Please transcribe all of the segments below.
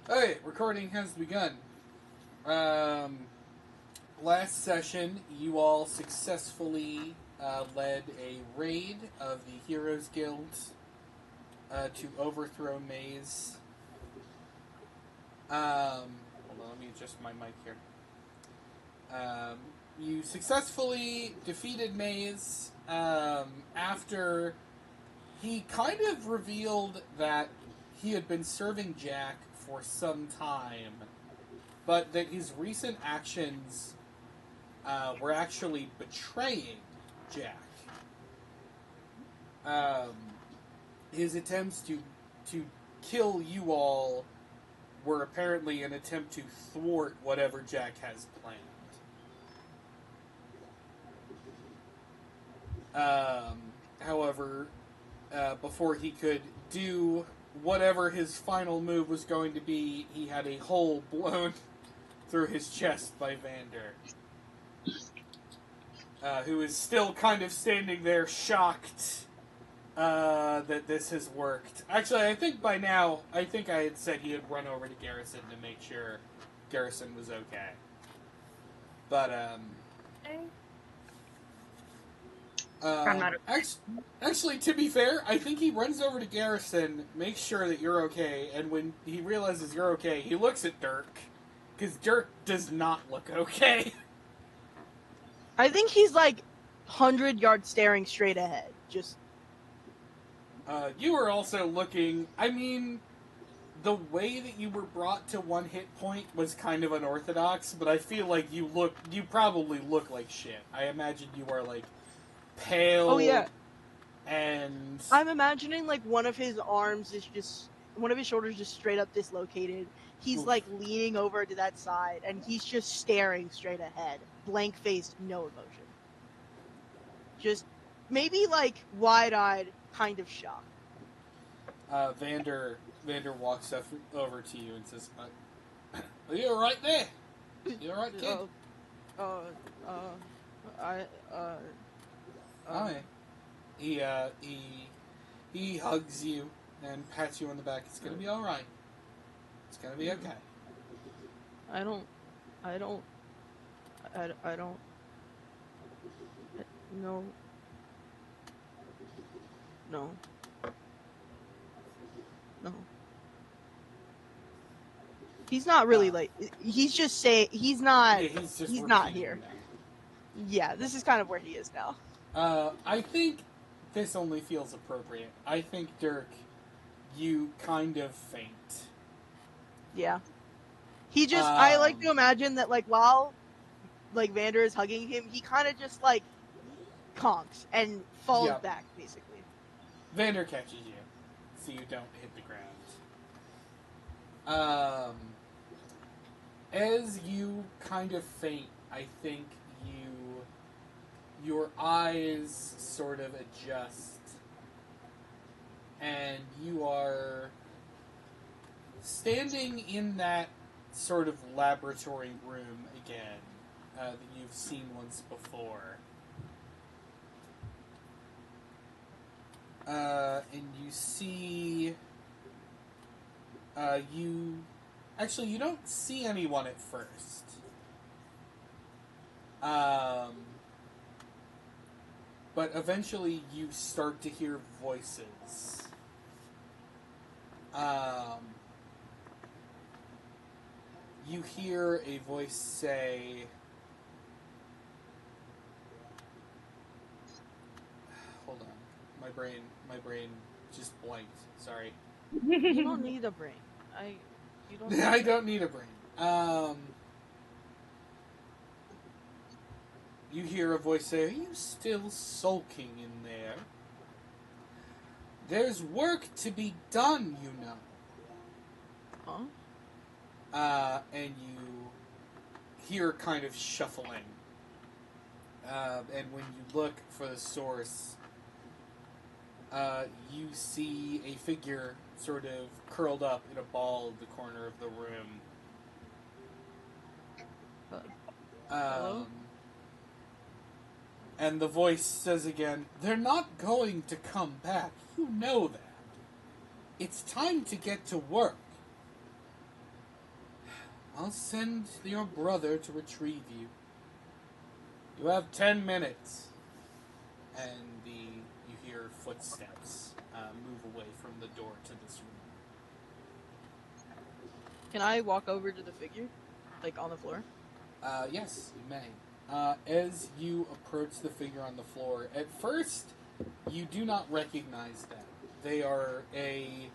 Alright, recording has begun. Last session, you all successfully led a raid of the Heroes Guild to overthrow Maze. Hold on, let me adjust my mic here. You successfully defeated Maze after he kind of revealed that he had been serving Jack for some time, but that his recent actions were actually betraying Jack. His attempts to kill you all were apparently an attempt to thwart whatever Jack has planned. However, before he could do whatever his final move was going to be, he had a hole blown through his chest by Vander, who is still kind of standing there shocked that this has worked. Actually, I think by now, I had said he had run over to Garrison to make sure Garrison was okay. But, actually, to be fair, I think he runs over to Garrison, makes sure that you're okay, and when he realizes you're okay, he looks at Dirk, because Dirk does not look okay. I think he's like 100 yards staring straight ahead. Just. You were also looking. I mean, the way that you were brought to one hit point was kind of unorthodox, but I feel like you probably look like shit. I imagine you are like pale. Oh yeah. And I'm imagining like one of his shoulders just straight up dislocated. He's like leaning over to that side, and he's just staring straight ahead, blank-faced, no emotion. Just maybe like wide-eyed, kind of shocked. Vander walks over to you and says, "Are you all right there? You all right, kid?" Hi. He hugs you and pats you on the back. It's gonna be all right. It's gonna be okay. I don't. No. He's not really like. He's just saying he's not. Yeah, he's not here. That. Yeah, this is kind of where he is now. I think this only feels appropriate. I think, Dirk, you kind of faint. Yeah. He just, I like to imagine that, like, while, like, Vander is hugging him, he kind of just, like, conks and falls back, basically. Vander catches you, so you don't hit the ground. As you kind of faint, I think your eyes sort of adjust, and you are standing in that sort of laboratory room again that you've seen once before. And you see... Actually, you don't see anyone at first. But eventually you start to hear voices. You hear a voice say... Hold on. My brain just blanked. Sorry. You don't need a brain. I don't need a brain. You hear a voice say, "Are you still sulking in there? There's work to be done, you know." Huh? And you hear kind of shuffling. And when you look for the source, you see a figure sort of curled up in a ball in the corner of the room. Hello? And the voice says again, "They're not going to come back. You know that. It's time to get to work." I'll send your brother to retrieve you. You have 10 minutes. And you hear footsteps move away from the door to this room. Can I walk over to the figure? Like, on the floor? Yes, you may. As you approach the figure on the floor, at first, you do not recognize them. They are a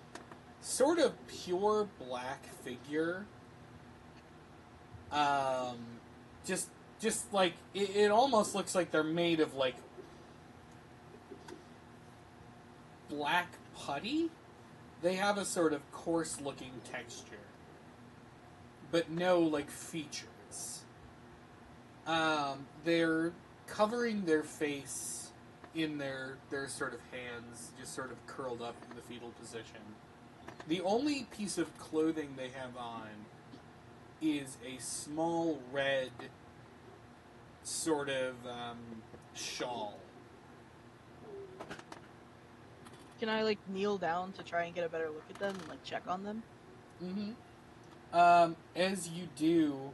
sort of pure black figure. Just like, it almost looks like they're made of, like, black putty. They have a sort of coarse-looking texture, but no, like, features. They're covering their face in their sort of hands, just sort of curled up in the fetal position. The only piece of clothing they have on is a small red sort of shawl. Can I, like, kneel down to try and get a better look at them and, like, check on them? As you do,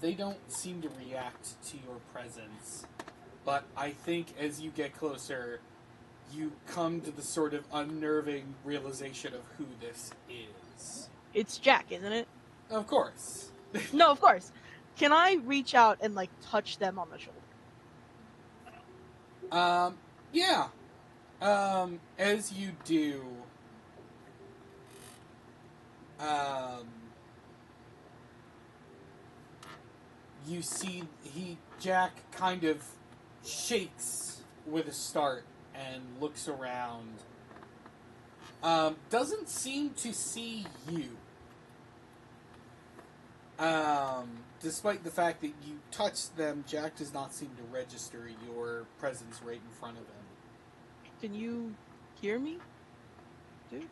they don't seem to react to your presence. But I think as you get closer, you come to the sort of unnerving realization of who this is. It's Jack, isn't it? Of course. No, of course. Can I reach out and, like, touch them on the shoulder? Yeah. As you do, you see Jack kind of shakes with a start and looks around. Doesn't seem to see you. Despite the fact that you touched them, Jack does not seem to register your presence right in front of him. Can you hear me, dude?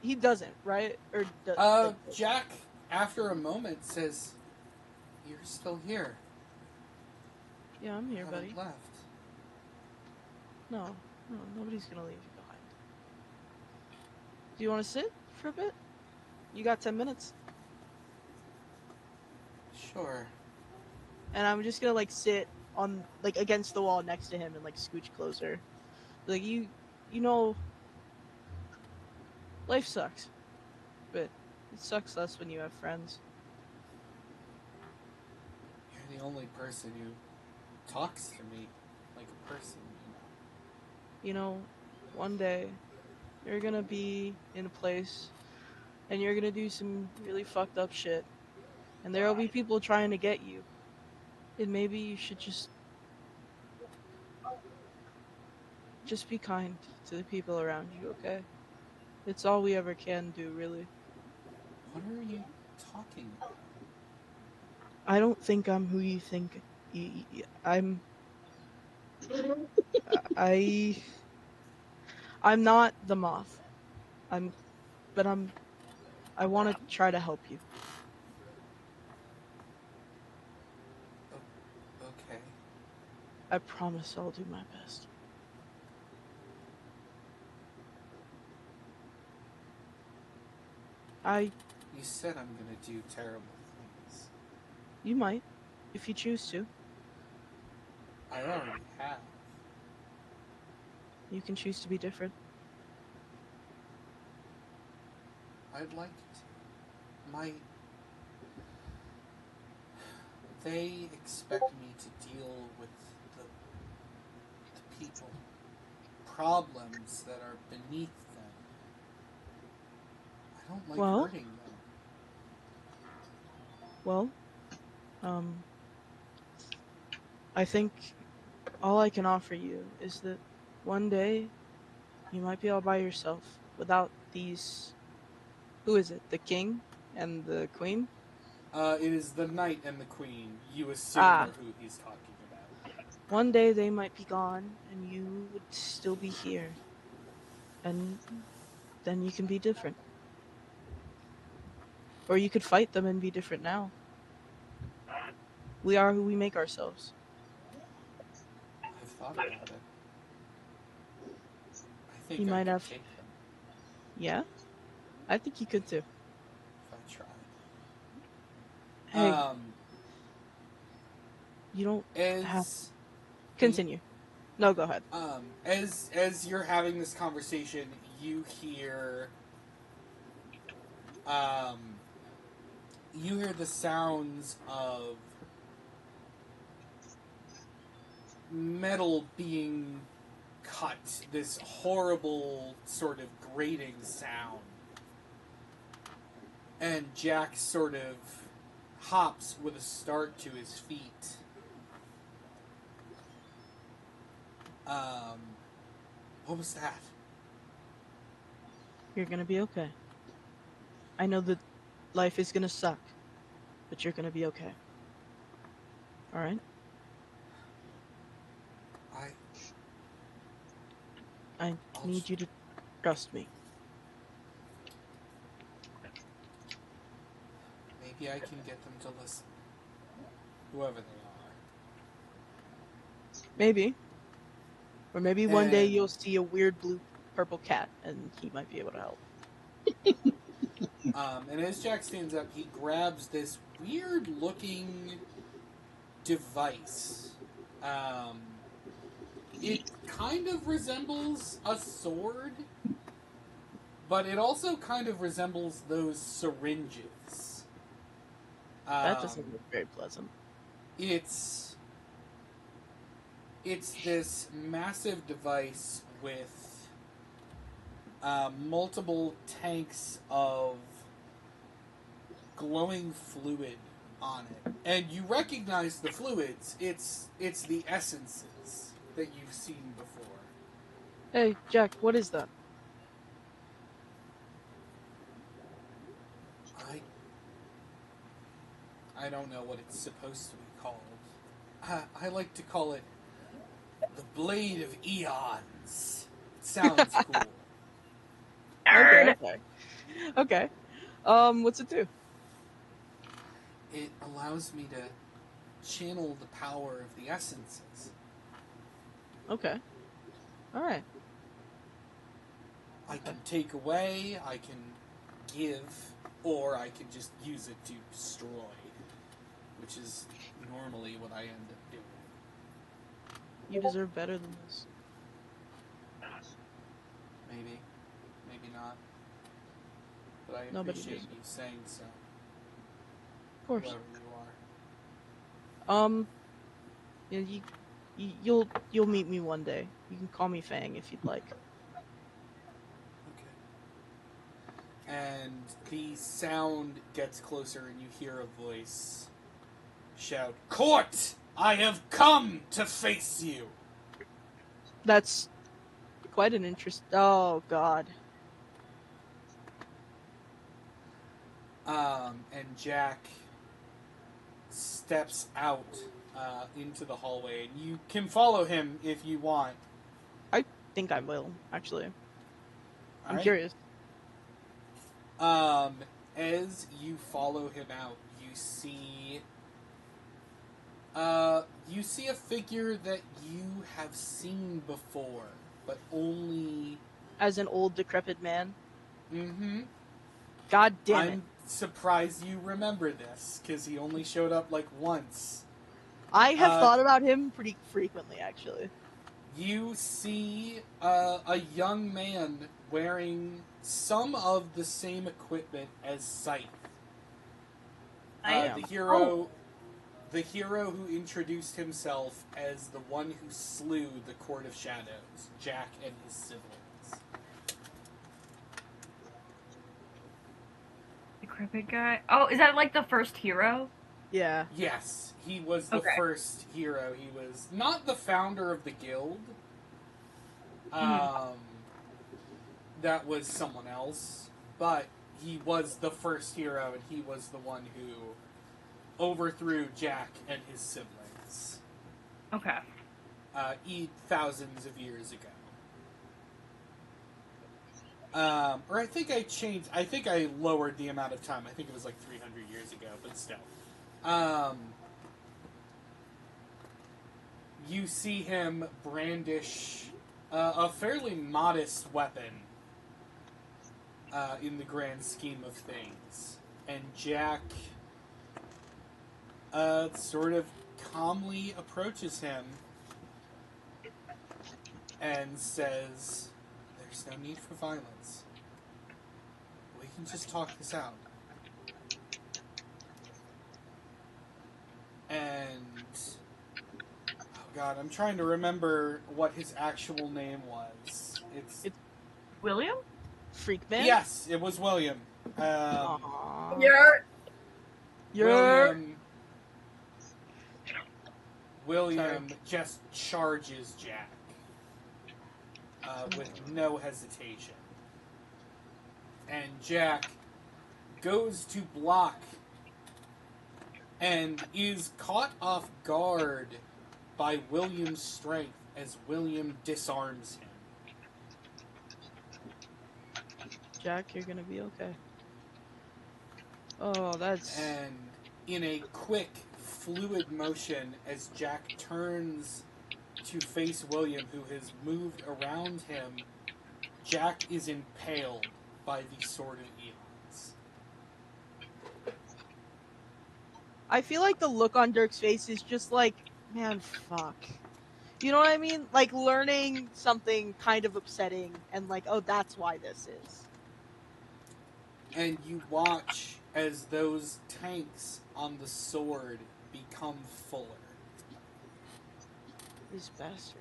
He doesn't, right? Or Jack, after a moment, says, "You're still here." Yeah, I'm here, You buddy. haven't left. No, nobody's gonna leave you behind. Do you want to sit for a bit? You got 10 minutes. Sure. And I'm just gonna, like, sit on, like, against the wall next to him and, like, scooch closer. Like, you know, life sucks. But it sucks less when you have friends. You're the only person who talks to me like a person, You know, one day, you're gonna be in a place, and you're gonna do some really fucked up shit. And there'll be people trying to get you. And maybe you should just be kind to the people around you, okay? It's all we ever can do, really. What are you talking about? I don't think I'm who you think I'm. I'm not the moth. I want to try to help you. Okay. I promise I'll do my best. You said I'm gonna do terrible things. You might, if you choose to. I already have. You can choose to be different. I'd like to. They expect me to deal with the people, problems that are beneath them. I don't like hurting them. Well, I think all I can offer you is that one day you might be all by yourself without these. Who is it? The king and the queen? It is the knight and the queen. You assume are who he's talking about. One day they might be gone, and you would still be here. And then you can be different. Or you could fight them and be different now. We are who we make ourselves. I've thought about it. I think You I might could have. take them. Yeah? I think you could too. If I Hey, tried. you don't have. As Continue. No, go ahead. as you're having this conversation, you hear um, the sounds of metal being cut. This horrible sort of grating sound, and Jack sort of hops with a start to his feet. What was that? You're gonna be okay. I know that life is gonna suck, but you're gonna be okay. All right? I need you to trust me. Maybe I can get them to listen. Whoever they are. Maybe. Or maybe one day And you'll see a weird blue purple cat and he might be able to help. and as Jack stands up, he grabs this weird-looking device. It kind of resembles a sword, but it also kind of resembles those syringes. That doesn't look very pleasant. It's this massive device with multiple tanks of glowing fluid on it, and you recognize the fluids. It's the essences that you've seen before. Hey, Jack, what is that? I don't know what it's supposed to be called. I like to call it the Blade of Eons. It sounds cool. Okay. What's it do? It allows me to channel the power of the essences. Okay. Alright. I can take away, I can give, or I can just use it to destroy, which is normally what I end up doing. You deserve better than this. Maybe. Maybe not. But I Nobody appreciate does. you saying so. Of course. Whoever you are. Yeah, you'll meet me one day. You can call me Fang if you'd like. Okay. And the sound gets closer and you hear a voice shout, "Court! I have come to face you!" That's quite an interest. Oh, God. And Jack steps out into the hallway, and you can follow him if you want. I think I will, actually. I'm Alright. curious. As you follow him out, you see a figure that you have seen before, but only As an old, decrepit man. Mm-hmm. God damn it. I'm surprised you remember this, because he only showed up like once. I have thought about him pretty frequently, actually. You see a young man wearing some of the same equipment as Scythe. The hero who introduced himself as the one who slew the Court of Shadows, Jack and his siblings. Decrepit guy. Oh, is that like the first hero? Yeah. Yes, he was the first hero. He was not the founder of the guild. That was someone else, but he was the first hero, and he was the one who overthrew Jack and his siblings. Okay. Thousands of years ago. Or I think I lowered the amount of time. I think it was like 300 years ago, but still. You see him brandish a fairly modest weapon. in the grand scheme of things. And Jack sort of calmly approaches him and says, "There's no need for violence. We can just talk this out." And oh god, I'm trying to remember what his actual name was. It's William? Freak man. yes, it was William. Aww. William Sorry. just charges Jack with no hesitation, and Jack goes to block and is caught off guard by William's strength as William disarms him. Jack, you're gonna be okay. Oh, that's... And in a quick, fluid motion, as Jack turns to face William, who has moved around him, Jack is impaled by the Sword of Eons. I feel like the look on Dirk's face is just like, man, fuck. You know what I mean? Like learning something kind of upsetting and like, oh, that's why this is. And you watch as those tanks on the sword become fuller. This bastard.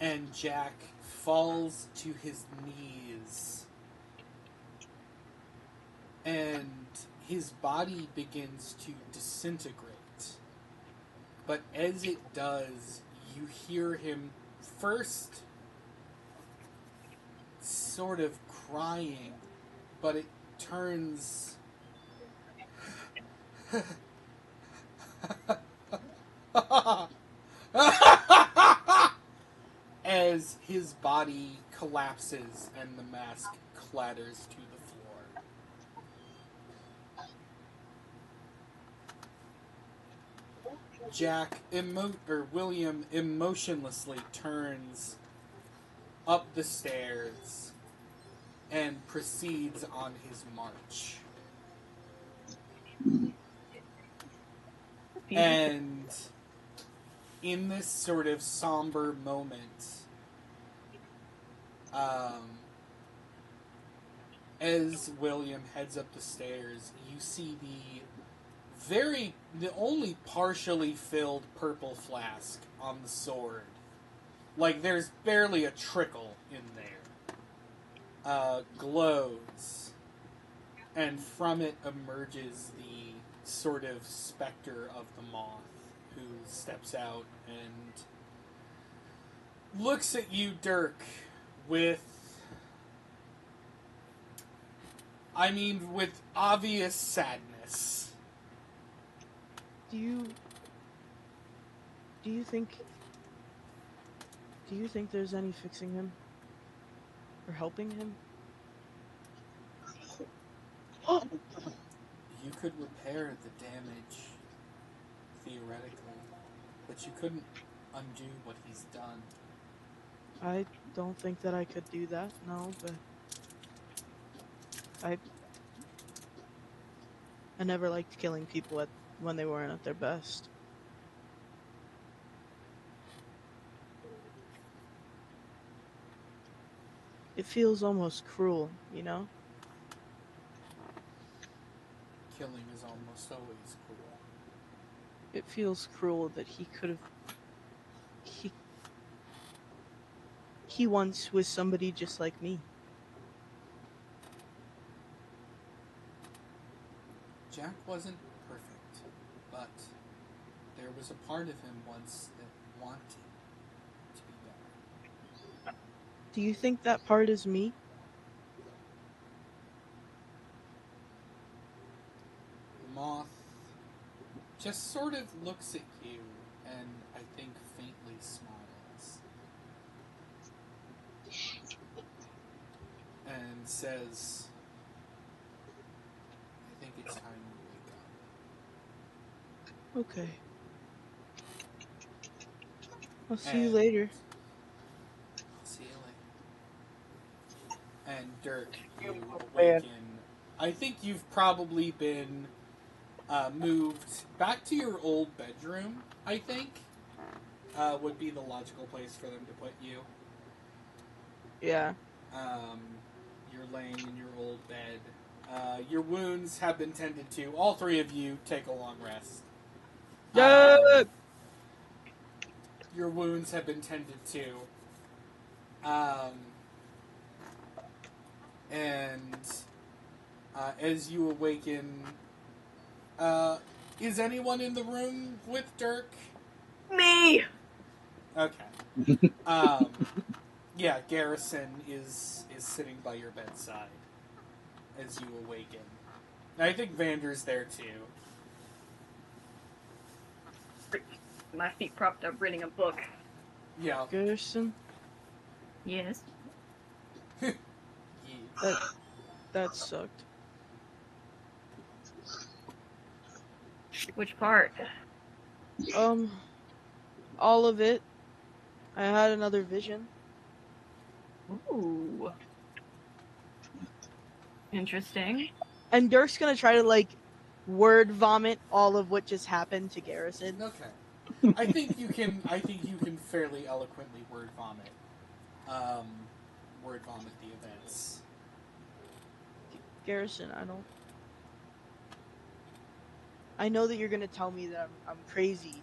And Jack falls to his knees. And his body begins to disintegrate. But as it does, you hear him first sort of crying, but it turns as his body collapses and the mask clatters to the floor. William emotionlessly turns up the stairs and proceeds on his march. And in this sort of somber moment, as William heads up the stairs, you see the only partially filled purple flask on the sword. Like, there's barely a trickle in there. Glows. And from it emerges the sort of specter of the moth, who steps out and looks at you, Dirk, with obvious sadness. Do you think there's any fixing him? Or helping him? You could repair the damage, theoretically, but you couldn't undo what he's done. I don't think that I could do that, no, but I never liked killing people when they weren't at their best. It feels almost cruel, you know? Killing is almost always cruel. It feels cruel that he could have... He once was somebody just like me. Jack wasn't perfect, but there was a part of him once that wanted to be better. Do you think that part is me? The moth just sort of looks at you and, I think, faintly smiles. And says, "I think it's time you wake up." Okay. I'll see you later. I'll see you later. and Dirk, you man. awaken. I think you've probably been moved back to your old bedroom, I think, would be the logical place for them to put you. Yeah. You're laying in your old bed. Your wounds have been tended to. All three of you take a long rest. Your wounds have been tended to. And as you awaken, is anyone in the room with Dirk? Me! Okay. Yeah, Garrison is sitting by your bedside as you awaken. I think Vander's there too. My feet propped up reading a book. Yeah. Gerson, Yes. Yeah. that sucked. Which part? All of it. I had another vision. Ooh. Interesting. And Dirk's gonna try to, like, word vomit all of what just happened to Garrison. Okay. I think you can fairly eloquently word vomit the events. Garrison, I know that you're gonna tell me that I'm crazy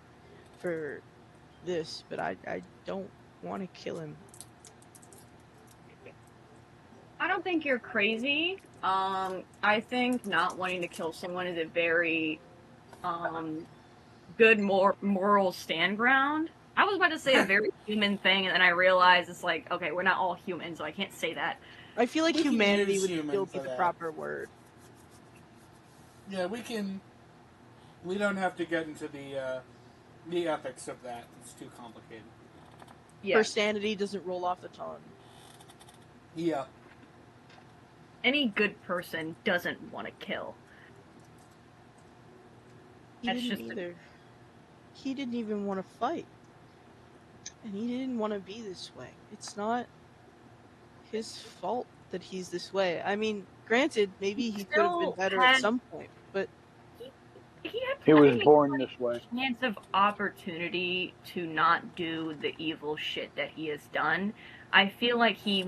for this, but I don't want to kill him. I don't think you're crazy. I think not wanting to kill someone is a very, good moral stand ground. I was about to say a very human thing, and then I realized it's like, okay, we're not all human, so I can't say that. I feel like We can humanity use would human still for be the that. proper word. Yeah, we don't have to get into the ethics of that. It's too complicated. Yeah. Her sanity doesn't roll off the tongue. Yeah. Any good person doesn't want to kill. He That's didn't just either. He didn't even want to fight. And he didn't want to be this way. It's not his fault that he's this way. I mean, granted, maybe he could have been still better at had- some point, but he had He was plenty born this way. chance of opportunity to not do the evil shit that he has done. I feel like he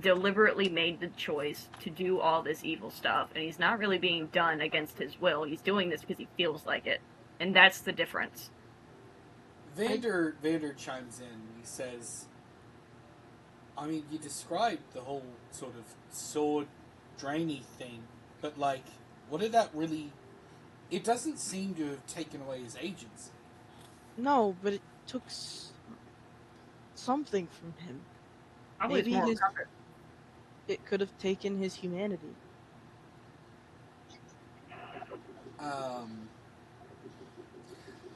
deliberately made the choice to do all this evil stuff, and he's not really being done against his will. He's doing this because he feels like it, and that's the difference. Vander chimes in. He says, I mean, you described the whole sort of sword drainy thing, but, like, what did that really... It doesn't seem to have taken away his agency. no, but it took something from him. Probably Maybe more his- It could have taken his humanity.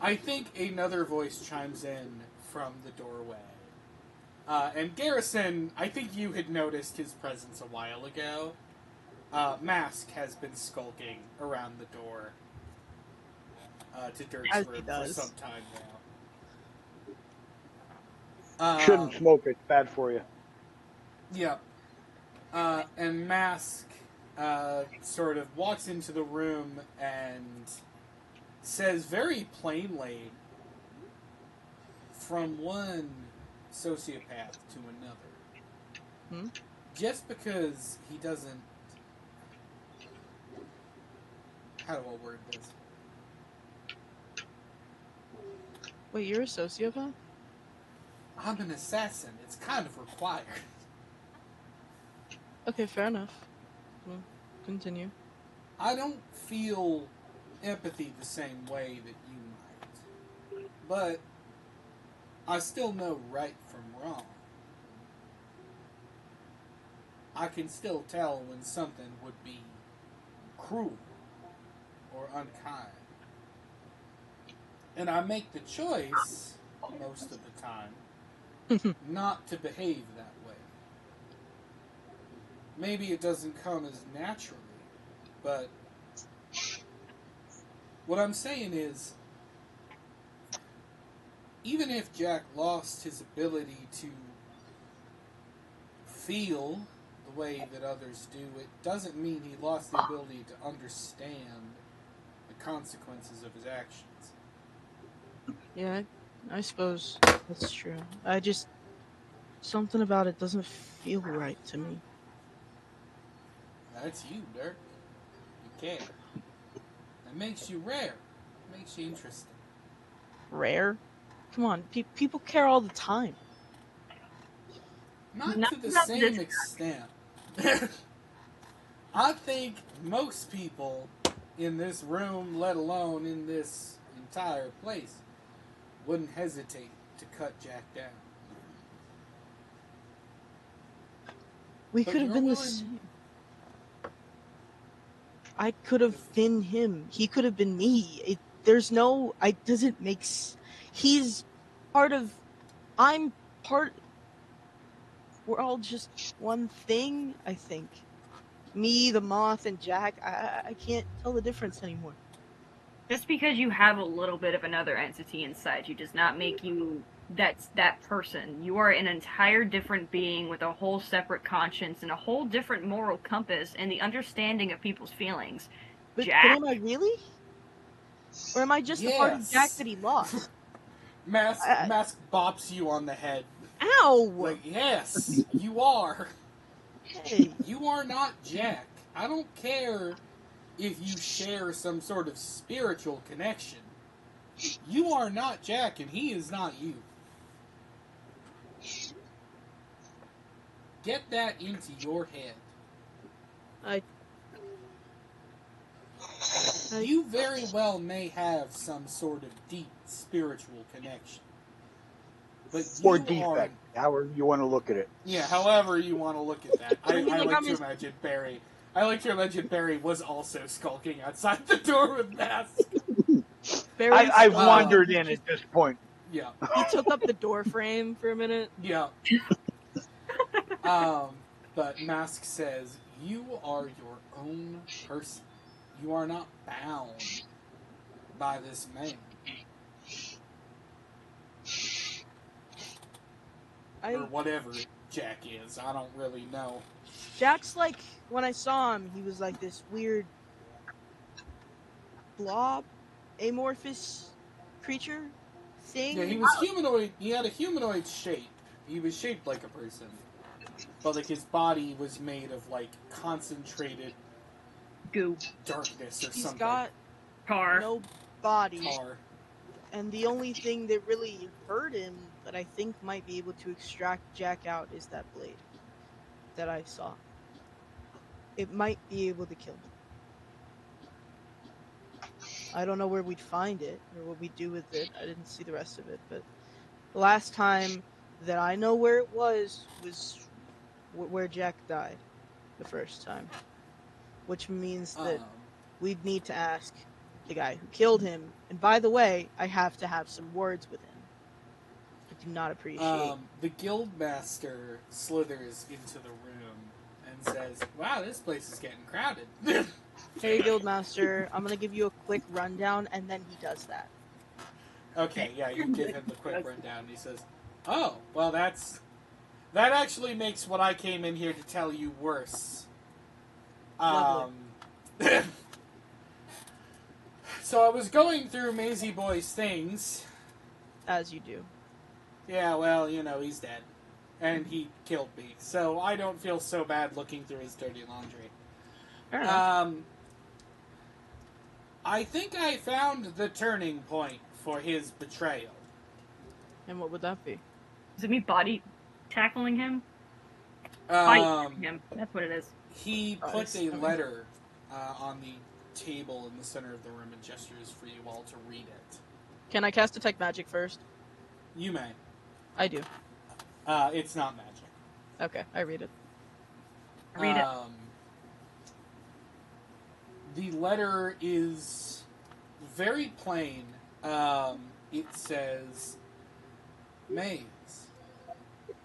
I think another voice chimes in from the doorway. And Garrison, I think you had noticed his presence a while ago. Mask has been skulking around the door to Dirk's As he room for does. some time now. Shouldn't smoke, it's bad for you. Yeah. And Mask sort of walks into the room and says very plainly, from one sociopath to another, just because he doesn't... How do I word this? Wait, you're a sociopath? I'm an assassin. It's kind of required. Okay, fair enough. Well, continue. I don't feel empathy the same way that you might. But I still know right from wrong. I can still tell when something would be cruel or unkind. And I make the choice, most of the time, not to behave that way. Maybe it doesn't come as naturally, but what I'm saying is, even if Jack lost his ability to feel the way that others do, it doesn't mean he lost the ability to understand the consequences of his actions. Yeah, I suppose that's true. Something about it doesn't feel right to me. That's you, Dirk. You care. That makes you rare. Makes you interesting. Rare? Come on, people care all the time. Not to the Not same this- extent. I think most people in this room, let alone in this entire place, wouldn't hesitate to cut Jack down. We But could have you're been the willing- same. I could have been him. He could have been me. Doesn't make he's part of, I'm part, we're all just one thing, I think. Me, the moth, and Jack, I can't tell the difference anymore. Just because you have a little bit of another entity inside you does not make you that person. You are an entire different being with a whole separate conscience and a whole different moral compass and the understanding of people's feelings. But Jack? am I really? Or am I just the part of Jack Yes. that he lost? Mask bops you on the head. Ow! Like, yes, you are. Hey, You are not Jack. I don't care if you share some sort of spiritual connection. You are not Jack, and he is not you. Get that into your head. You very well may have some sort of deep spiritual connection. But Or you defect, however you want to look at it. Yeah, however you want to look at that. I I mean, like, like I'm to just- imagine Barry. I like to imagine Barry was also skulking outside the door with Mask. Barry's I've skull, wandered he's in just- at this point. Yeah, He took up the door frame for a minute. yeah. But Mask says, you are your own person. You are not bound by this man. Or whatever Jack is. I don't really know. Jack's like, when I saw him, he was like this weird blob, amorphous creature thing. Yeah, he was humanoid. He had a humanoid shape. He was shaped like a person. But, like, his body was made of, like, concentrated Goo. darkness or He's something. got Tar. no body, Tar. and the only thing that really hurt him that I think might be able to extract Jack out is that blade that I saw. It might be able to kill him. I don't know where we'd find it or what we'd do with it. I didn't see the rest of it, but the last time that I know where it was where Jack died the first time, which means that we'd need to ask the guy who killed him. And by the way, I have to have some words with him. I do not appreciate. The guildmaster slithers into the room and says, "Wow, this place is getting crowded." Hey, Guildmaster, I'm gonna give you a quick rundown, and then he does that. Okay, yeah, you give him the quick rundown. And he says, "Oh, well, that actually makes what I came in here to tell you worse." Lovely. So I was going through Maisie Boy's things. As you do. Yeah, well, you know, he's dead. And he killed me. So I don't feel so bad looking through his dirty laundry. Fair enough. I think I found the turning point for his betrayal. And what would that be? Is it me body tackling him? Um, Fighting him. That's what it is. He Oh, puts it's- a letter on the table in the center of the room and gestures for you all to read it. Can I cast Detect Magic first? You may. I do. It's not magic. Okay, I read it. Read it. The letter is very plain. It says, Maze,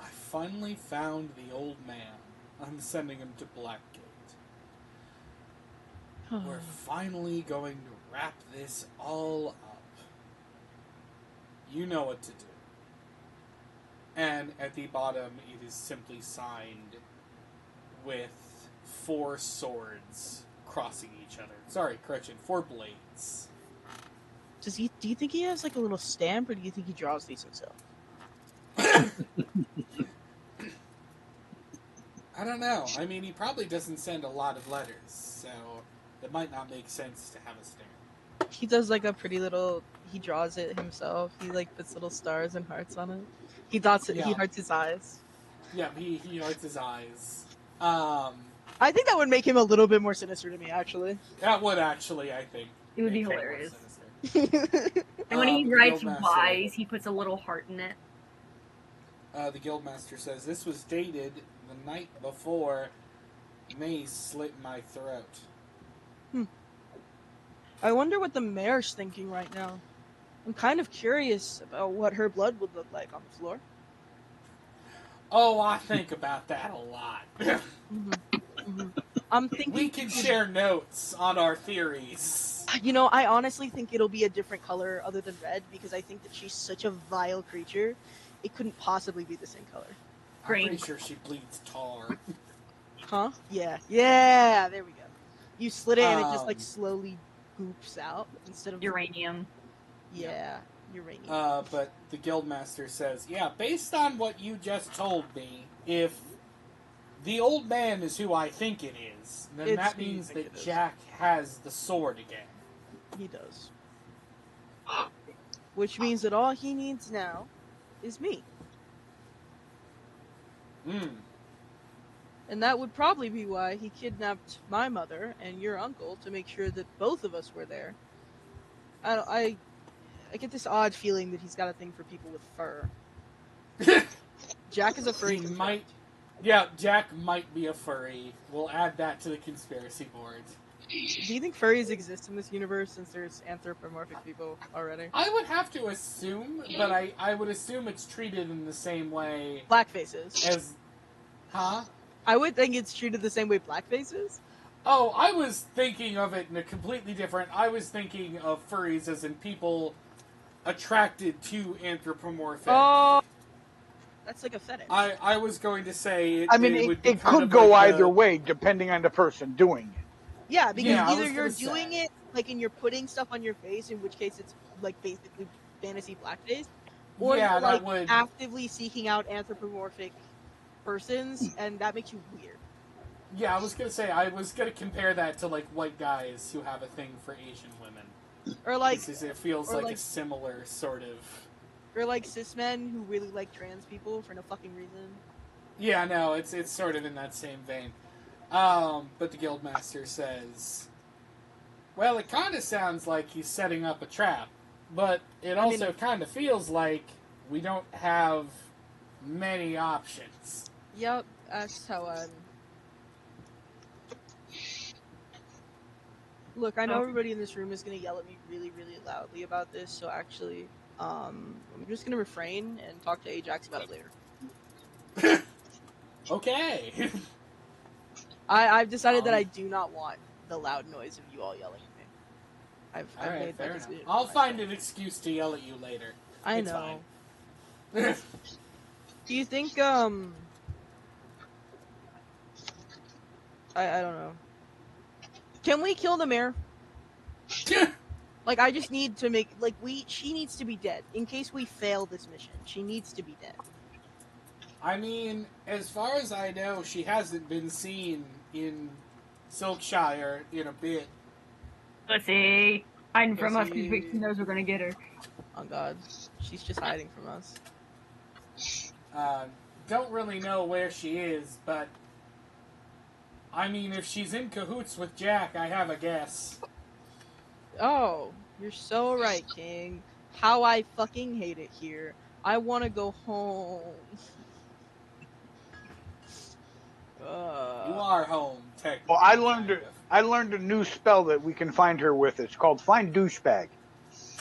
I finally found the old man. I'm sending him to Blackgate. We're finally going to wrap this all up. You know what to do. And at the bottom, it is simply signed with 4 swords crossing each other. Sorry, correction, 4 blades. Do you think he has like a little stamp, or do you think he draws these himself? I don't know. I mean, he probably doesn't send a lot of letters, so it might not make sense to have a stamp. He does like a pretty little. He draws it himself. He like puts little stars and hearts on it. He dots it. Yeah. He hearts his eyes. Yeah, he hearts his eyes. I think that would make him a little bit more sinister to me, actually. That would actually, I think, It would be make him more hilarious. sinister. And when he The writes Guildmaster- Wise, he puts a little heart in it. The Guildmaster says, this was dated the night before Mace slit my throat. I wonder what the mayor's thinking right now. I'm kind of curious about what her blood would look like on the floor. Oh, I think about that a lot. I'm thinking We can share notes on our theories. You know, I honestly think it'll be a different color other than red, because I think that she's such a vile creature. It couldn't possibly be the same color. I'm Green. pretty sure she bleeds tar. Huh? Yeah. Yeah, there we go. You slit it and it just like Um, slowly goops out instead of Uranium. Yeah, uranium. But the Guildmaster says, yeah, based on what you just told me, if the old man is who I think it is, then It's that who you means think that it is. Jack has the sword again. He does. Which means that all he needs now is me. Hmm. And that would probably be why he kidnapped my mother and your uncle, to make sure that both of us were there. I get this odd feeling that he's got a thing for people with fur. Jack is a furry. He might. Yeah, Jack might be a furry. We'll add that to the conspiracy board. Do you think furries exist in this universe, since there's anthropomorphic people already? I would have to assume, but I would assume it's treated in the same way Blackfaces. as... Huh? I would think it's treated the same way blackface is. Oh, I was thinking of it in a completely different... I was thinking of furries as in people attracted to anthropomorphic. Oh, that's like a fetish. I was going to say... I mean, it it, would be it kind could of go like either way, depending on the person doing it. Yeah, because Yeah, I either was you're gonna doing say. it like and you're putting stuff on your face, in which case it's like basically fantasy blackface, or Yeah, you're that like would... actively seeking out anthropomorphic persons, and that makes you weird. Yeah, I was going to say, I was going to compare that to, like, white guys who have a thing for Asian women. Or like, Because it feels or like a like- similar sort of... or like cis men who really like trans people for no fucking reason. Yeah, no, it's sort of in that same vein. But the Guildmaster says, well, it kind of sounds like he's setting up a trap, but it also kind of feels like we don't have many options. Yep, that's how I'm. Look, I know Okay. everybody in this room is gonna yell at me really, really loudly about this, so actually, I'm just gonna refrain and talk to Ajax about it later. Okay. I've decided that I do not want the loud noise of you all yelling at me. I've Alright, made fair that enough. decision. I'll for find myself. an excuse to yell at you later. I It's know. fine. Do you think I don't know. Can we kill the mayor? Like, I just need to make she needs to be dead in case we fail this mission. She needs to be dead. I mean, as far as I know, she hasn't been seen in Silkshire in a bit. Pussy. Hiding from us Pussy. because she knows we're gonna get her. Oh God, she's just hiding from us. Don't really know where she is, but I mean, if she's in cahoots with Jack, I have a guess. Oh, you're so right, King. How I fucking hate it here. I want to go home. You are home, technically. Well, I learned a new spell that we can find her with. It's called Find Douchebag.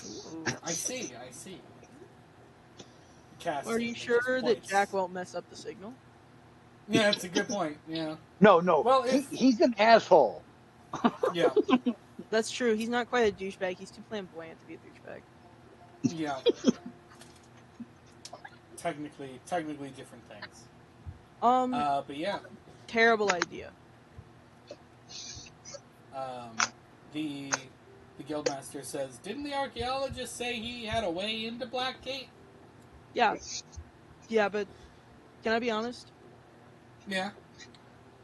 Ooh. I see. Cast Are it, you which is sure that points. Jack won't mess up the signal? Yeah, that's a good point. Yeah. No. Well, if- he's an asshole. Yeah. That's true. He's not quite a douchebag. He's too flamboyant to be a douchebag. Yeah. Technically different things. But yeah. terrible idea. The guildmaster says, "Didn't the archaeologist say he had a way into Blackgate?" Yeah. Yeah, but can I be honest? Yeah.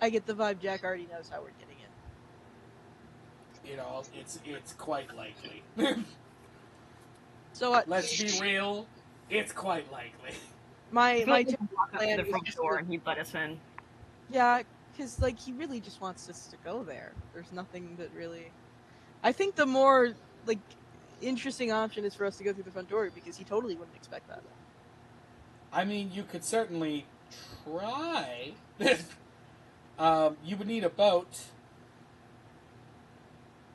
I get the vibe Jack already knows how we're getting it. You know, it's quite likely. So what? Let's be real. It's quite likely. My I feel like we typical can walk up to plan the was front just door to- and he'd let us in. Yeah, because like he really just wants us to go there. There's nothing that really. I think the more like interesting option is for us to go through the front door because he totally wouldn't expect that. I mean, you could certainly try. You would need a boat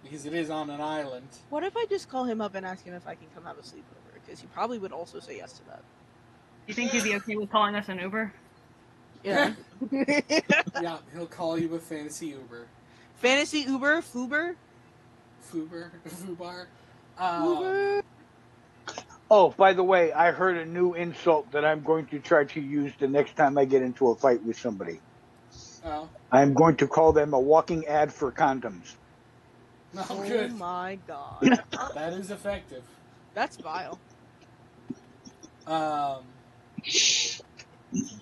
because it is on an island. What if I just call him up and ask him if I can come have a sleepover? Because he probably would also say yes to that. You think he'd be okay with calling us an Uber? Yeah. Yeah, he'll call you a fantasy Uber. Fantasy Uber, Fuber. Fubar. Uber. Oh, by the way, I heard a new insult that I'm going to try to use the next time I get into a fight with somebody. Oh, I'm going to call them a walking ad for condoms. no, Oh good. my god. That is effective. That's vile.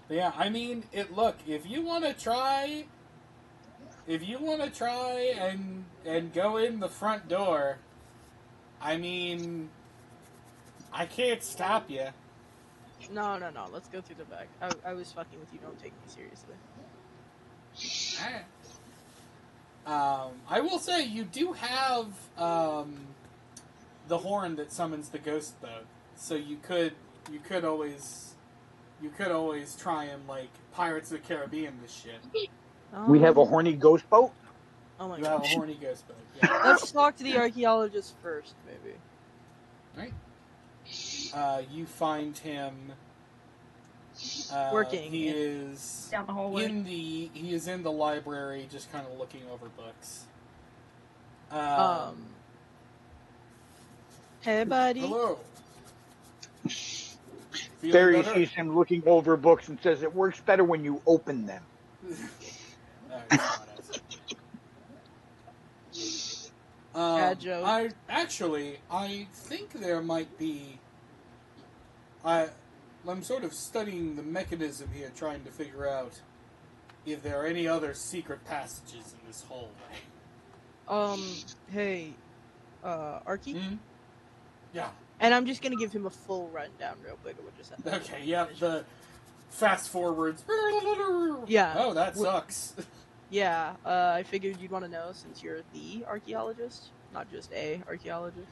Yeah, I mean, look, if you want to try and go in the front door, I mean, I can't stop you. No. Let's go through the back. I was fucking with you. Don't take me seriously. I will say you do have the horn that summons the ghost boat, so you could always try and like Pirates of the Caribbean this shit. We have a horny ghost boat? Oh my You have god. a horny ghost boat. Yeah. Let's talk to the archaeologist first, maybe. Right. You find him Working. He is Down the hallway. he is in the library, just kind of looking over books. Hey, buddy. Hello. Feeling Barry better? sees him looking over books and says it works better when you open them. Bad joke. I think there might be. I'm sort of studying the mechanism here, trying to figure out if there are any other secret passages in this hallway. Hey, Arky? Hmm? Yeah. And I'm just gonna give him a full rundown real quick of what just happened. Okay, yeah, the fast forwards. Yeah. Oh, that sucks. Yeah, I figured you'd want to know since you're the archaeologist, not just a archaeologist.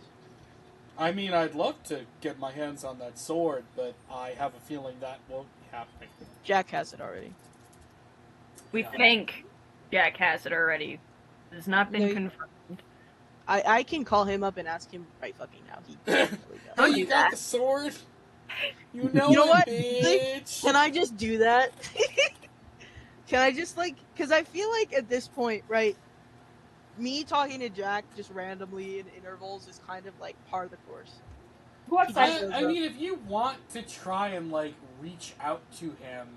I mean, I'd love to get my hands on that sword, but I have a feeling that won't be happening. Jack has it already. We Yeah. think Jack has it already. It's not been No, confirmed. I can call him up and ask him right fucking now. He definitely does. Oh, Don't you do got that. the sword? You know, You know it, what? bitch! Can I just do that? Can I just because I feel like at this point, right, me talking to Jack just randomly in intervals is kind of like par the course. Who outside Yeah. goes I up? mean, if you want to try and, like, reach out to him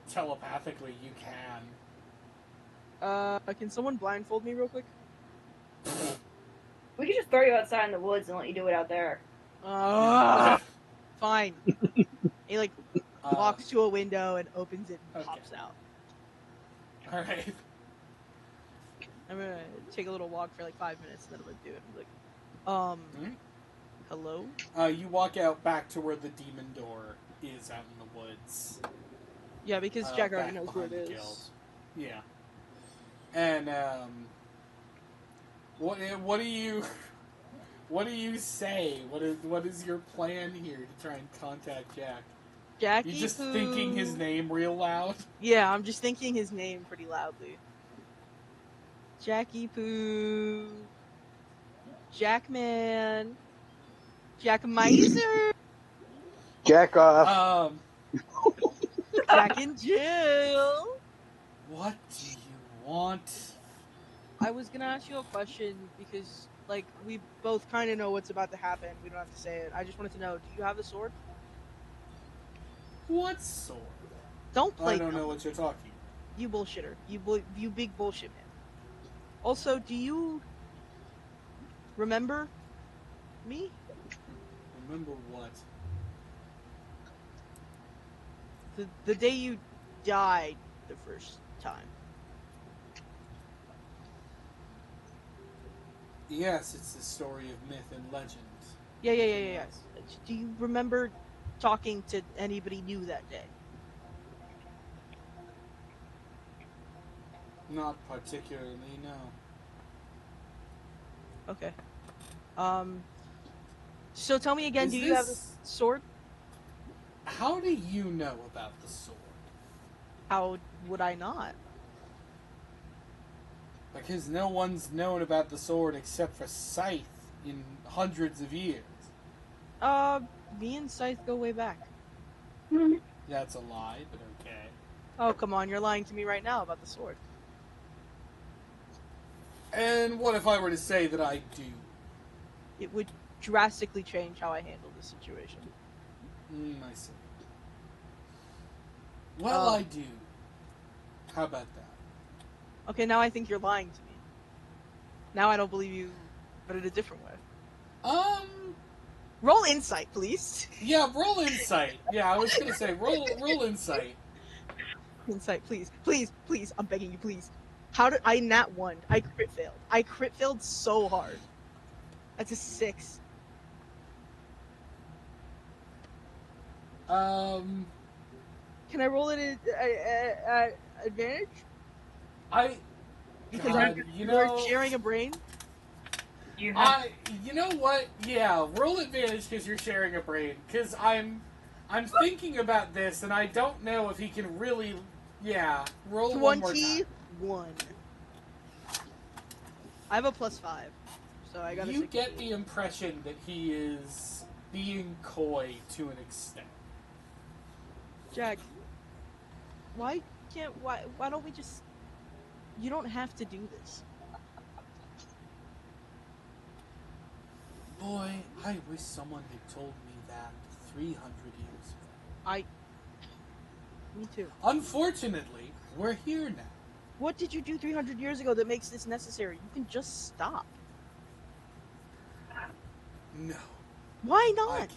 telepathically, you can. Can someone blindfold me real quick? We could just throw you outside in the woods and let you do it out there. Fine. He like walks to a window and opens it and Okay. pops out. Alright. I'm gonna take a little walk for like 5 minutes and then I'm gonna do it. I'm like, hello? You walk out back to where the demon door is out in the woods. Yeah, because Jack already back knows where it behind the is. guild. Yeah. And, what do you say? What is your plan here to try and contact Jack? Jackie You just Poo. thinking his name real loud? Yeah, I'm just thinking his name pretty loudly. Jackie Poo. Jackman. Jack Miser. Jack off. Jack and Jill. What do you want? I was gonna ask you a question because, like, we both kind of know what's about to happen. We don't have to say it. I just wanted to know, do you have the sword? What sword? Don't play I don't dumb. know what you're talking. You bullshitter. You big bullshit man. Also, do you remember me? Remember what? The day you died the first time. Yes, it's the story of myth and legend. Yeah. Anything else? Do you remember talking to anybody new that day? Not particularly, no. Okay. So tell me again, Is do you have the this... sword? How do you know about the sword? How would I not? Because no one's known about the sword except for Scythe in hundreds of years. Me and Scythe go way back. That's a lie, but okay. Oh, come on, you're lying to me right now about the sword. And what if I were to say that I do? It would drastically change how I handle this situation. I see. Well, Oh. I do. How about that? Okay, now I think you're lying to me. Now I don't believe you, but in a different way. Roll insight, please. Yeah, roll insight. Yeah, I was gonna say roll insight. Insight, please. Please, please. I'm begging you, please. How did I nat 1? I crit failed. I crit failed so hard. That's a 6. Um, Can I roll it at advantage? Because God, you're sharing a brain? You have you know what? Yeah, roll advantage because you're sharing a brain. Because I'm thinking about this and I don't know if he can really. Yeah, roll one more time. 21. I have a +5, so I got a 16. You get the impression that he is being coy to an extent. Jack, why don't we just... You don't have to do this. Boy, I wish someone had told me that 300 years ago. Me too. Unfortunately, we're here now. What did you do 300 years ago that makes this necessary? You can just stop. No. Why I not? can't.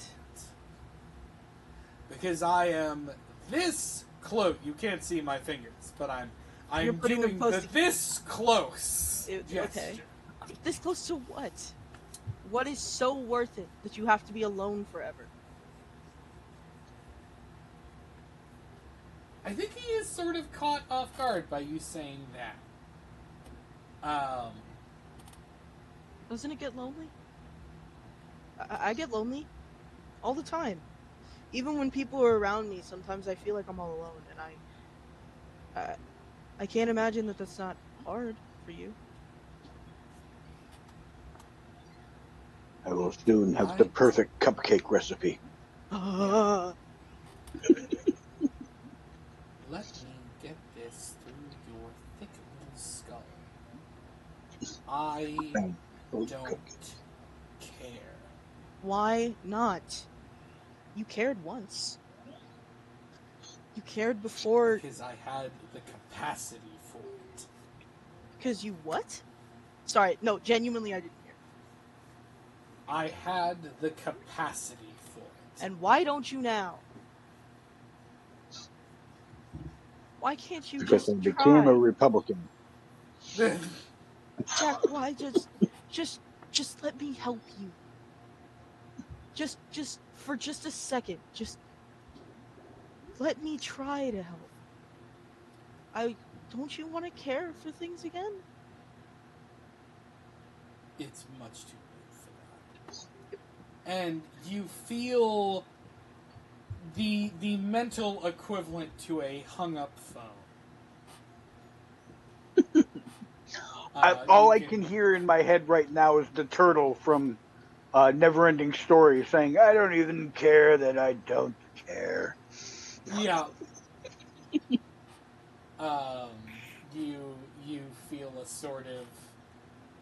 Because I am this close. You can't see my fingers, but You're I'm putting them doing close the to- this close gesture. Okay. This close to what? What is so worth it that you have to be alone forever? I think he is sort of caught off guard by you saying that. Doesn't it get lonely? I get lonely all the time. Even when people are around me, sometimes I feel like I'm all alone, and I can't imagine that that's not hard for you. I will soon have the perfect cupcake recipe. Ah. Let me get this through your thick little skull. I don't care. Why not? You cared once. You cared before. Because I had the capacity for it. Because you what? Sorry, no, genuinely I didn't hear. I had the capacity for it. And why don't you now? Why can't you Because just I became a try? Republican. Jack, why just let me help you. Just for just a second, just let me try to help. Don't you want to care for things again? It's much too late for that. And you feel the mental equivalent to a hung up phone. All I can hear in my head right now is the turtle from Neverending Story saying, "I don't even care that I don't care." Yeah. You feel a sort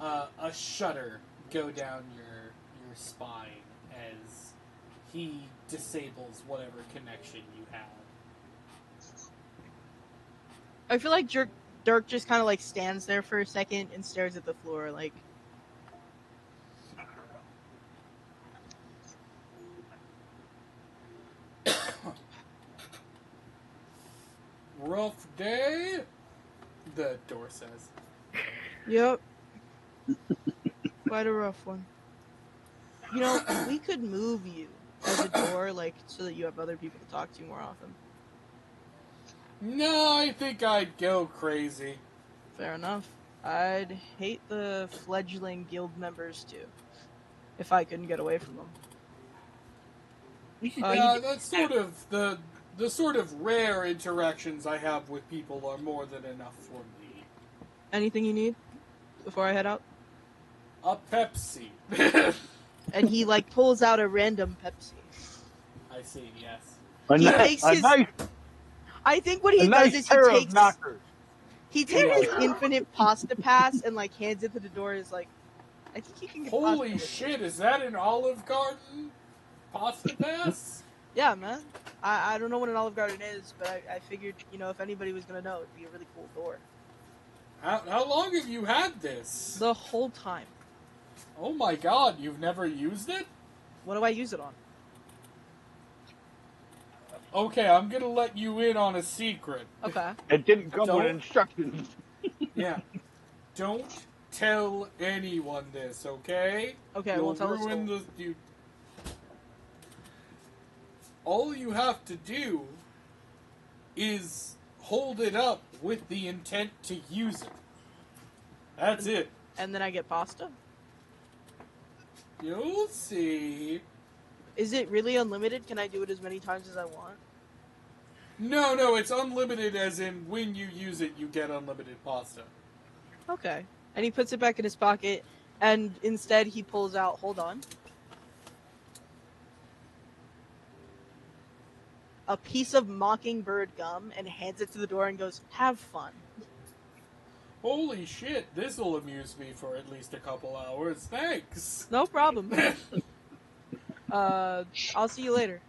of a shudder go down your spine as he disables whatever connection you have. I feel like Dirk just kind of like stands there for a second and stares at the floor, like. Rough day, the door says. Yep. Quite a rough one. You know, we could move you as a door, like, so that you have other people to talk to more often. No, I think I'd go crazy. Fair enough. I'd hate the fledgling guild members too, if I couldn't get away from them. That's sort of the sort of rare interactions I have with people are more than enough for me. Anything you need before I head out? A Pepsi. And he like pulls out a random Pepsi. I see. Yes. Nice I think what he does is pair of knockers. he takes his infinite pasta pass and like hands it to the door. And is like, I think you can get Holy pasta shit! Is that an Olive Garden pasta pass? Yeah, man. I don't know what an Olive Garden is, but I figured, you know, if anybody was gonna know, it'd be a really cool door. How long have you had this? The whole time. Oh my god! You've never used it? What do I use it on? Okay, I'm gonna let you in on a secret. Okay. It didn't come with Don't- instructions. Yeah. Don't tell anyone this, okay? Okay, I You'll won't tell a ruin soul. the. All you have to do is hold it up with the intent to use it. That's it. And then I get pasta? You'll see. Is it really unlimited? Can I do it as many times as I want? No, it's unlimited as in when you use it, you get unlimited pasta. Okay. And he puts it back in his pocket, and instead he pulls out, hold on, a piece of Mockingbird gum and hands it to the door and goes, have fun. Holy shit, this'll amuse me for at least a couple hours. Thanks. No problem. I'll see you later.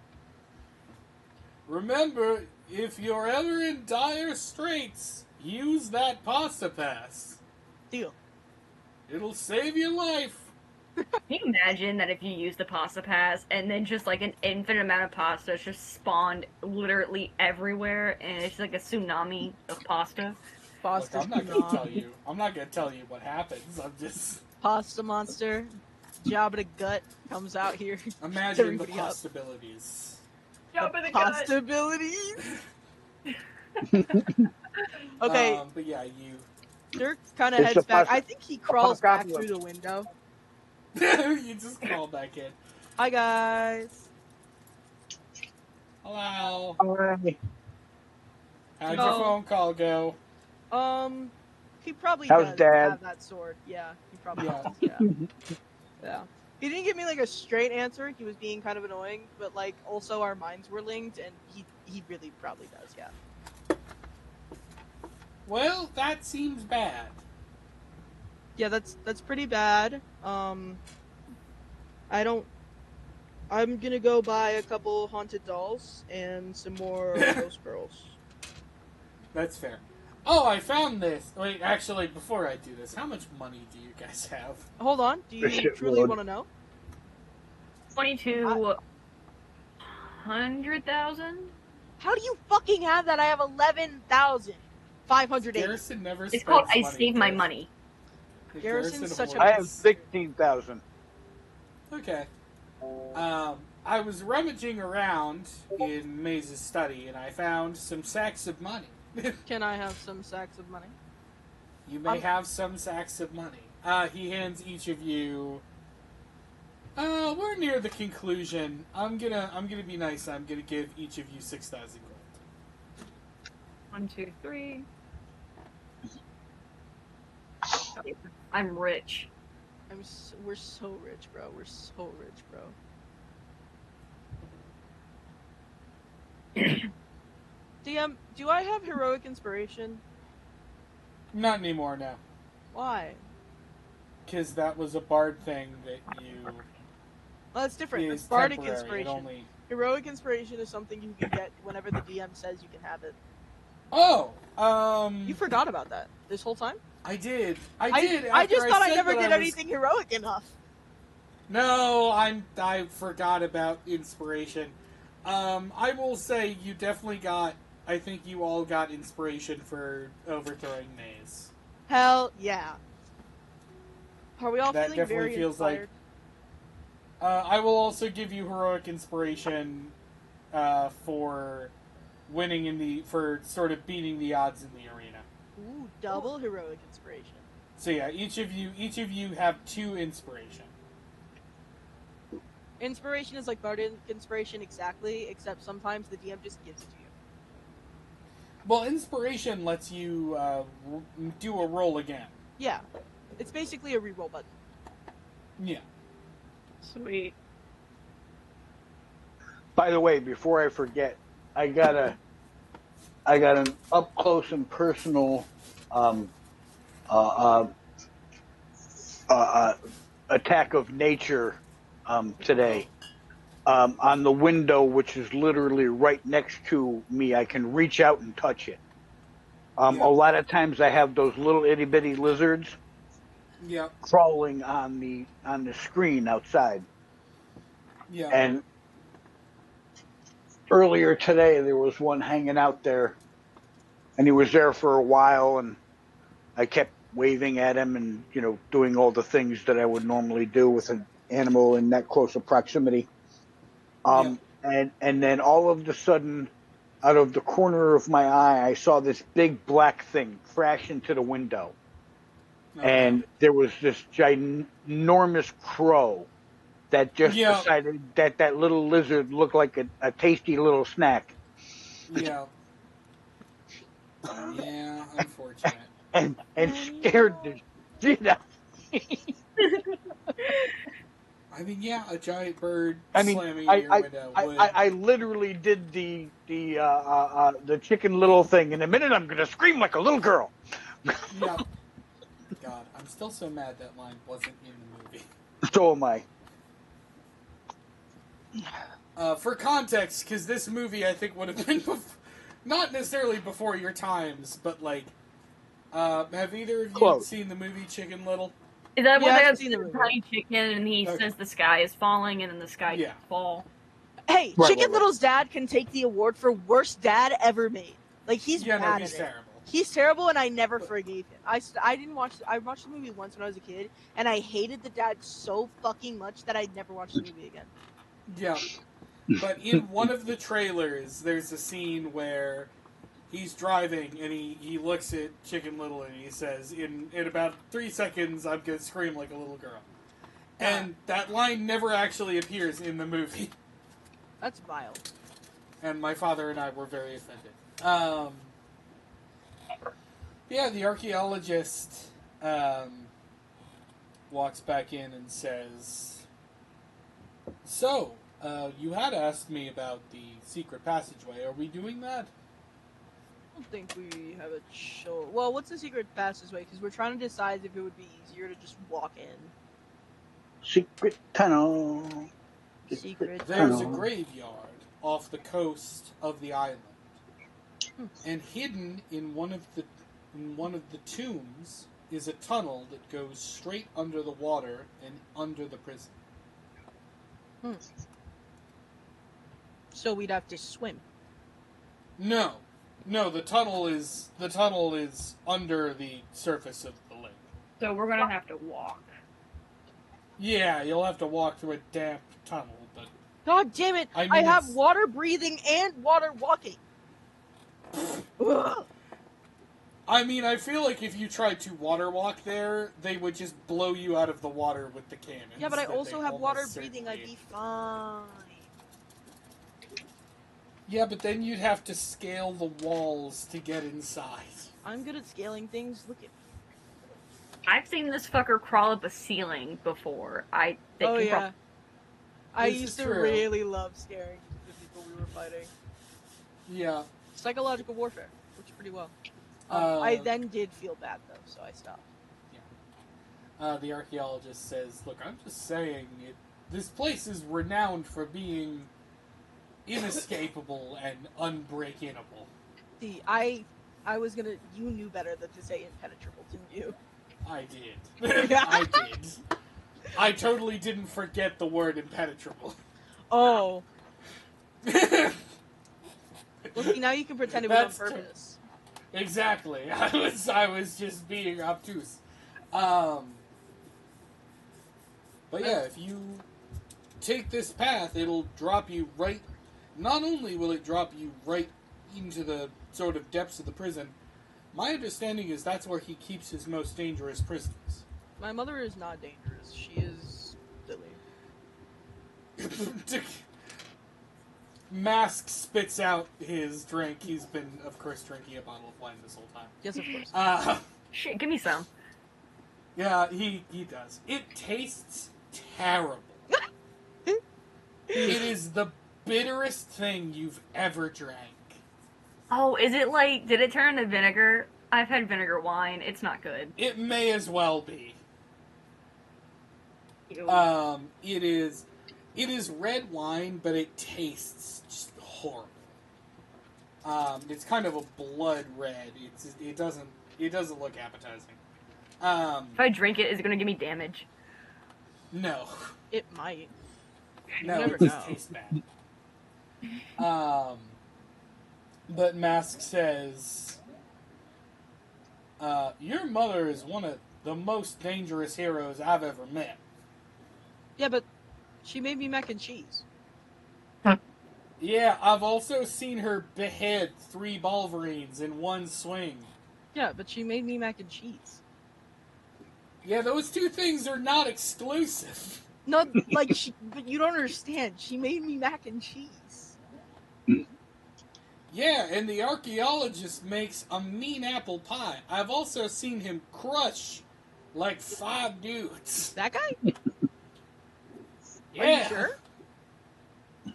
Remember, if you're ever in dire straits, use that pasta pass. Deal. It'll save your life. Can you imagine that if you use the pasta pass and then just like an infinite amount of pasta just spawned literally everywhere and it's like a tsunami of pasta? Pasta Look, I'm not gonna tell you. I'm not gonna tell you what happens. I'm just Pasta monster. Jabba the Gut comes out here. imagine the everybody up. possibilities. Possibilities. Okay, But yeah, you Dirk kind of It's heads a back. pasta- I think he crawls back apocalypse. through the window. you just crawl back in. Hi guys. Hello. Hi. How'd No. your phone call go? He probably How's does Dad? have that sword. Yeah, he probably Yeah. does. Yeah. Yeah. He didn't give me like a straight answer. He was being kind of annoying, but like also our minds were linked, and he really probably does. Yeah. Well, that seems bad. Yeah, that's pretty bad. I'm gonna go buy a couple haunted dolls and some more ghost girls. That's fair. Oh, I found this. Wait, actually, before I do this, how much money do you guys have? Hold on. Do you Shit truly load. want to know? 22,000? How do you fucking have that? I have 11,580. Garrison never It's spends called I money, Save My Garrison. Money. Garrison's such a- I have 16,000. Okay. I was rummaging around in Maze's study, and I found some sacks of money. Can I have some sacks of money? You may have some sacks of money. He hands each of you. We're near the conclusion. I'm gonna be nice. I'm gonna give each of you 6,000 gold. 1, 2, 3. I'm rich. We're so rich, bro. We're so rich, bro. DM, do I have heroic inspiration? Not anymore now, Why? because that was a bard thing that you Well, that's different. is It's bardic temporary. It inspiration. only. Heroic inspiration is something you can get whenever the DM says you can have it. Oh, You forgot about that this whole time? I did. I I just thought I said never that did was- anything heroic enough. No, I forgot about inspiration. I will say you definitely got. I think you all got inspiration for overthrowing Maze. Hell yeah. Are we all That feeling definitely very feels like- inspired? I will also give you heroic inspiration for winning for sort of beating the odds in the arena. Ooh, double heroic inspiration. So yeah, each of you have 2 inspiration. Inspiration is like bardic inspiration exactly, except sometimes the DM just gives it to you. Well, inspiration lets you do a roll again. Yeah. It's basically a reroll button. Yeah. Sweet. By the way, before I forget, I got an up close and personal uh, attack of nature today. On the window, which is literally right next to me, I can reach out and touch it. A lot of times I have those little itty bitty lizards Yeah. crawling on the screen outside. Yeah. And earlier today there was one hanging out there, and he was there for a while, and I kept waving at him and doing all the things that I would normally do with an animal in that close of proximity. And then all of a sudden, out of the corner of my eye, I saw this big black thing crash into the window. And there was this ginormous crow that just decided that little lizard looked like a tasty little snack. Yeah. Yeah, unfortunate. And scared the shit out of me. I mean, yeah, a giant bird I mean, slamming into your window would. I literally did the Chicken Little thing. In a minute, I'm gonna scream like a little girl. Yeah. God, I'm still so mad that line wasn't in the movie. So am I. For context, because this movie I think would have been not necessarily before your times, but like, have either of you Close. seen the movie Chicken Little? Is that Yeah, what I've that's seen the movie. tiny chicken and he says the sky is falling and then the sky Yeah. fall? Hey, Right, Chicken right. Little's dad can take the award for worst dad ever made. Like, he's Yeah, bad no, he's at it. terrible. He's terrible, and I never forgave him. I didn't watch. I watched the movie once when I was a kid, and I hated the dad so fucking much that I never watched the movie again. Yeah. But in one of the trailers, there's a scene where he's driving and he looks at Chicken Little and he says, in about 3 seconds, I'm going to scream like a little girl. And that line never actually appears in the movie. That's vile. And my father and I were very offended. Yeah, the archaeologist walks back in and says, "So, you had asked me about the secret passageway. Are we doing that?" I don't think we have a choice. Well, what's the secret passageway? Because we're trying to decide if it would be easier to just walk in. Secret tunnel. Secret There's a tunnel. graveyard off the coast of the island. And hidden in one of the tombs is a tunnel that goes straight under the water and under the prison. So we'd have to swim. No, the tunnel is under the surface of the lake. So we're gonna have to walk. Yeah, you'll have to walk through a damp tunnel, but God damn it! I mean, I have it's- water breathing and water walking. Ugh. I mean, I feel like if you tried to water walk there, they would just blow you out of the water with the cannons. Yeah, but I that also they have water almost breathing. I'd certainly- be fine. Yeah, but then you'd have to scale the walls to get inside. I'm good at scaling things. Look at me. I've seen this fucker crawl up a ceiling before. Oh yeah. I This used is to true. really love scaring the people we were fighting. Yeah. Psychological warfare works pretty well. I Uh, then did feel bad though, so I stopped. The archaeologist says, "Look, I'm just saying, this place is renowned for being inescapable and unbreakable." See, I You knew better than to say impenetrable, didn't you? I did. I did. I totally didn't forget the word impenetrable. Oh. Well, see, now you can pretend it was on purpose. Exactly. I was just being obtuse. But yeah, if you take this path, it'll drop you right... Not only will it drop you right into the sort of depths of the prison, my understanding is that's where he keeps his most dangerous prisoners. My mother is not dangerous. She is silly. Mask spits out his drink. He's been, of course, drinking a bottle of wine this whole time. Yes, of course. Shit, give me some. Yeah, he does. It tastes terrible. It is the bitterest thing you've ever drank. Oh, is it like, did it turn to vinegar? I've had vinegar wine. It's not good. It may as well be. Ew. It is red wine, but it tastes just horrible. It's kind of a blood red. It doesn't look appetizing. If I drink it, is it going to give me damage? No. It might. No, never it just know. tastes bad. But Mask says, your mother is one of the most dangerous heroes I've ever met. Yeah, but she made me mac and cheese. Yeah, I've also seen her behead 3 Wolverines in one swing. Yeah, but she made me mac and cheese. Yeah, those two things are not exclusive. No, like, but you don't understand. She made me mac and cheese. Yeah, and the archaeologist makes a mean apple pie. I've also seen him crush like 5 dudes. That guy? Yeah. Are you sure?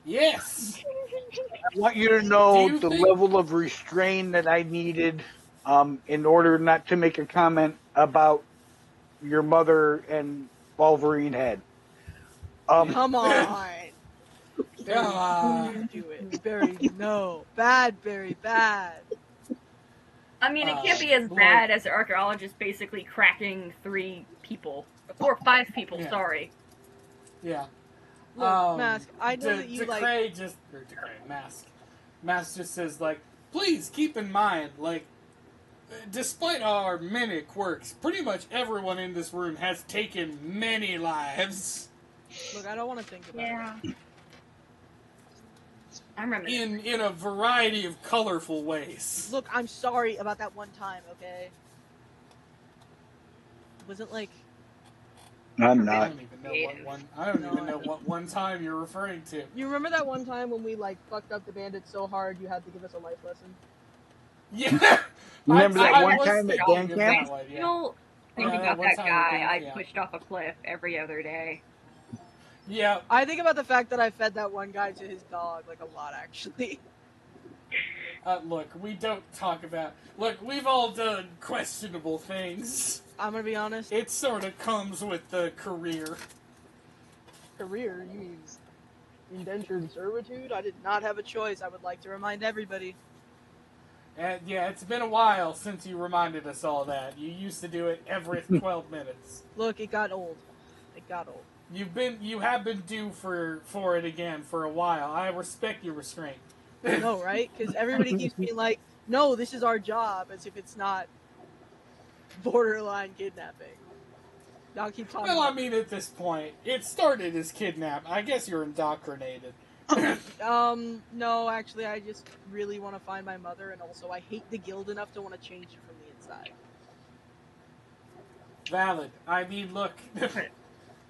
Yes. I want you to know Do you the think- level of restraint that I needed in order not to make a comment about your mother and Wolverine head. Come on. Come on. Do it. Barry, no. Bad, Barry, bad. I mean, it can't be as Lord. bad as the archaeologist basically cracking 3 people. Or 5 people, Yeah. sorry. Yeah. Look, Mask, I know that you like... Mask just says, like, please keep in mind, like, despite our many quirks, pretty much everyone in this room has taken many lives. Look, I don't want to think about it. I remember. In a variety of colorful ways. Look, I'm sorry about that one time, okay? It wasn't like... I'm I not. don't even know what one time you're referring to. You remember that one time when we, like, fucked up the bandits so hard you had to give us a life lesson? Yeah. Remember that one was time at thinking Dan of Camp? that one, yeah. Still think Yeah, about one that time guy again, I yeah. pushed off a cliff every other day. Yeah. I think about the fact that I fed that one guy to his dog, like, a lot, actually. Look, we don't talk about... Look, we've all done questionable things. I'm gonna be honest. It sort of comes with the career. Career, you mean indentured servitude? I did not have a choice. I would like to remind everybody. And yeah, it's been a while since you reminded us all that. You used to do it every 12 minutes. Look, it got old. It got old. You have been due for it again for a while. I respect your restraint. I know, right? Because everybody keeps being like, no, this is our job, as if it's not borderline kidnapping. I'll keep talking Well, I about mean, at this point, it started as kidnap. I guess you're indoctrinated. no, actually, I just really want to find my mother, and also I hate the guild enough to want to change it from the inside. Valid. I mean, look,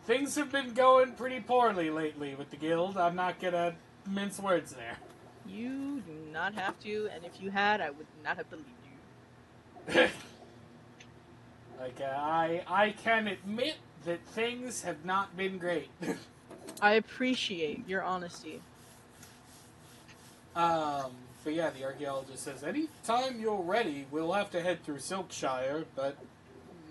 things have been going pretty poorly lately with the guild. I'm not gonna mince words there. You do not have to, and if you had, I would not have believed you. Like, I can admit that things have not been great. I appreciate your honesty. But yeah, the archaeologist says, anytime you're ready, we'll have to head through Silkshire, but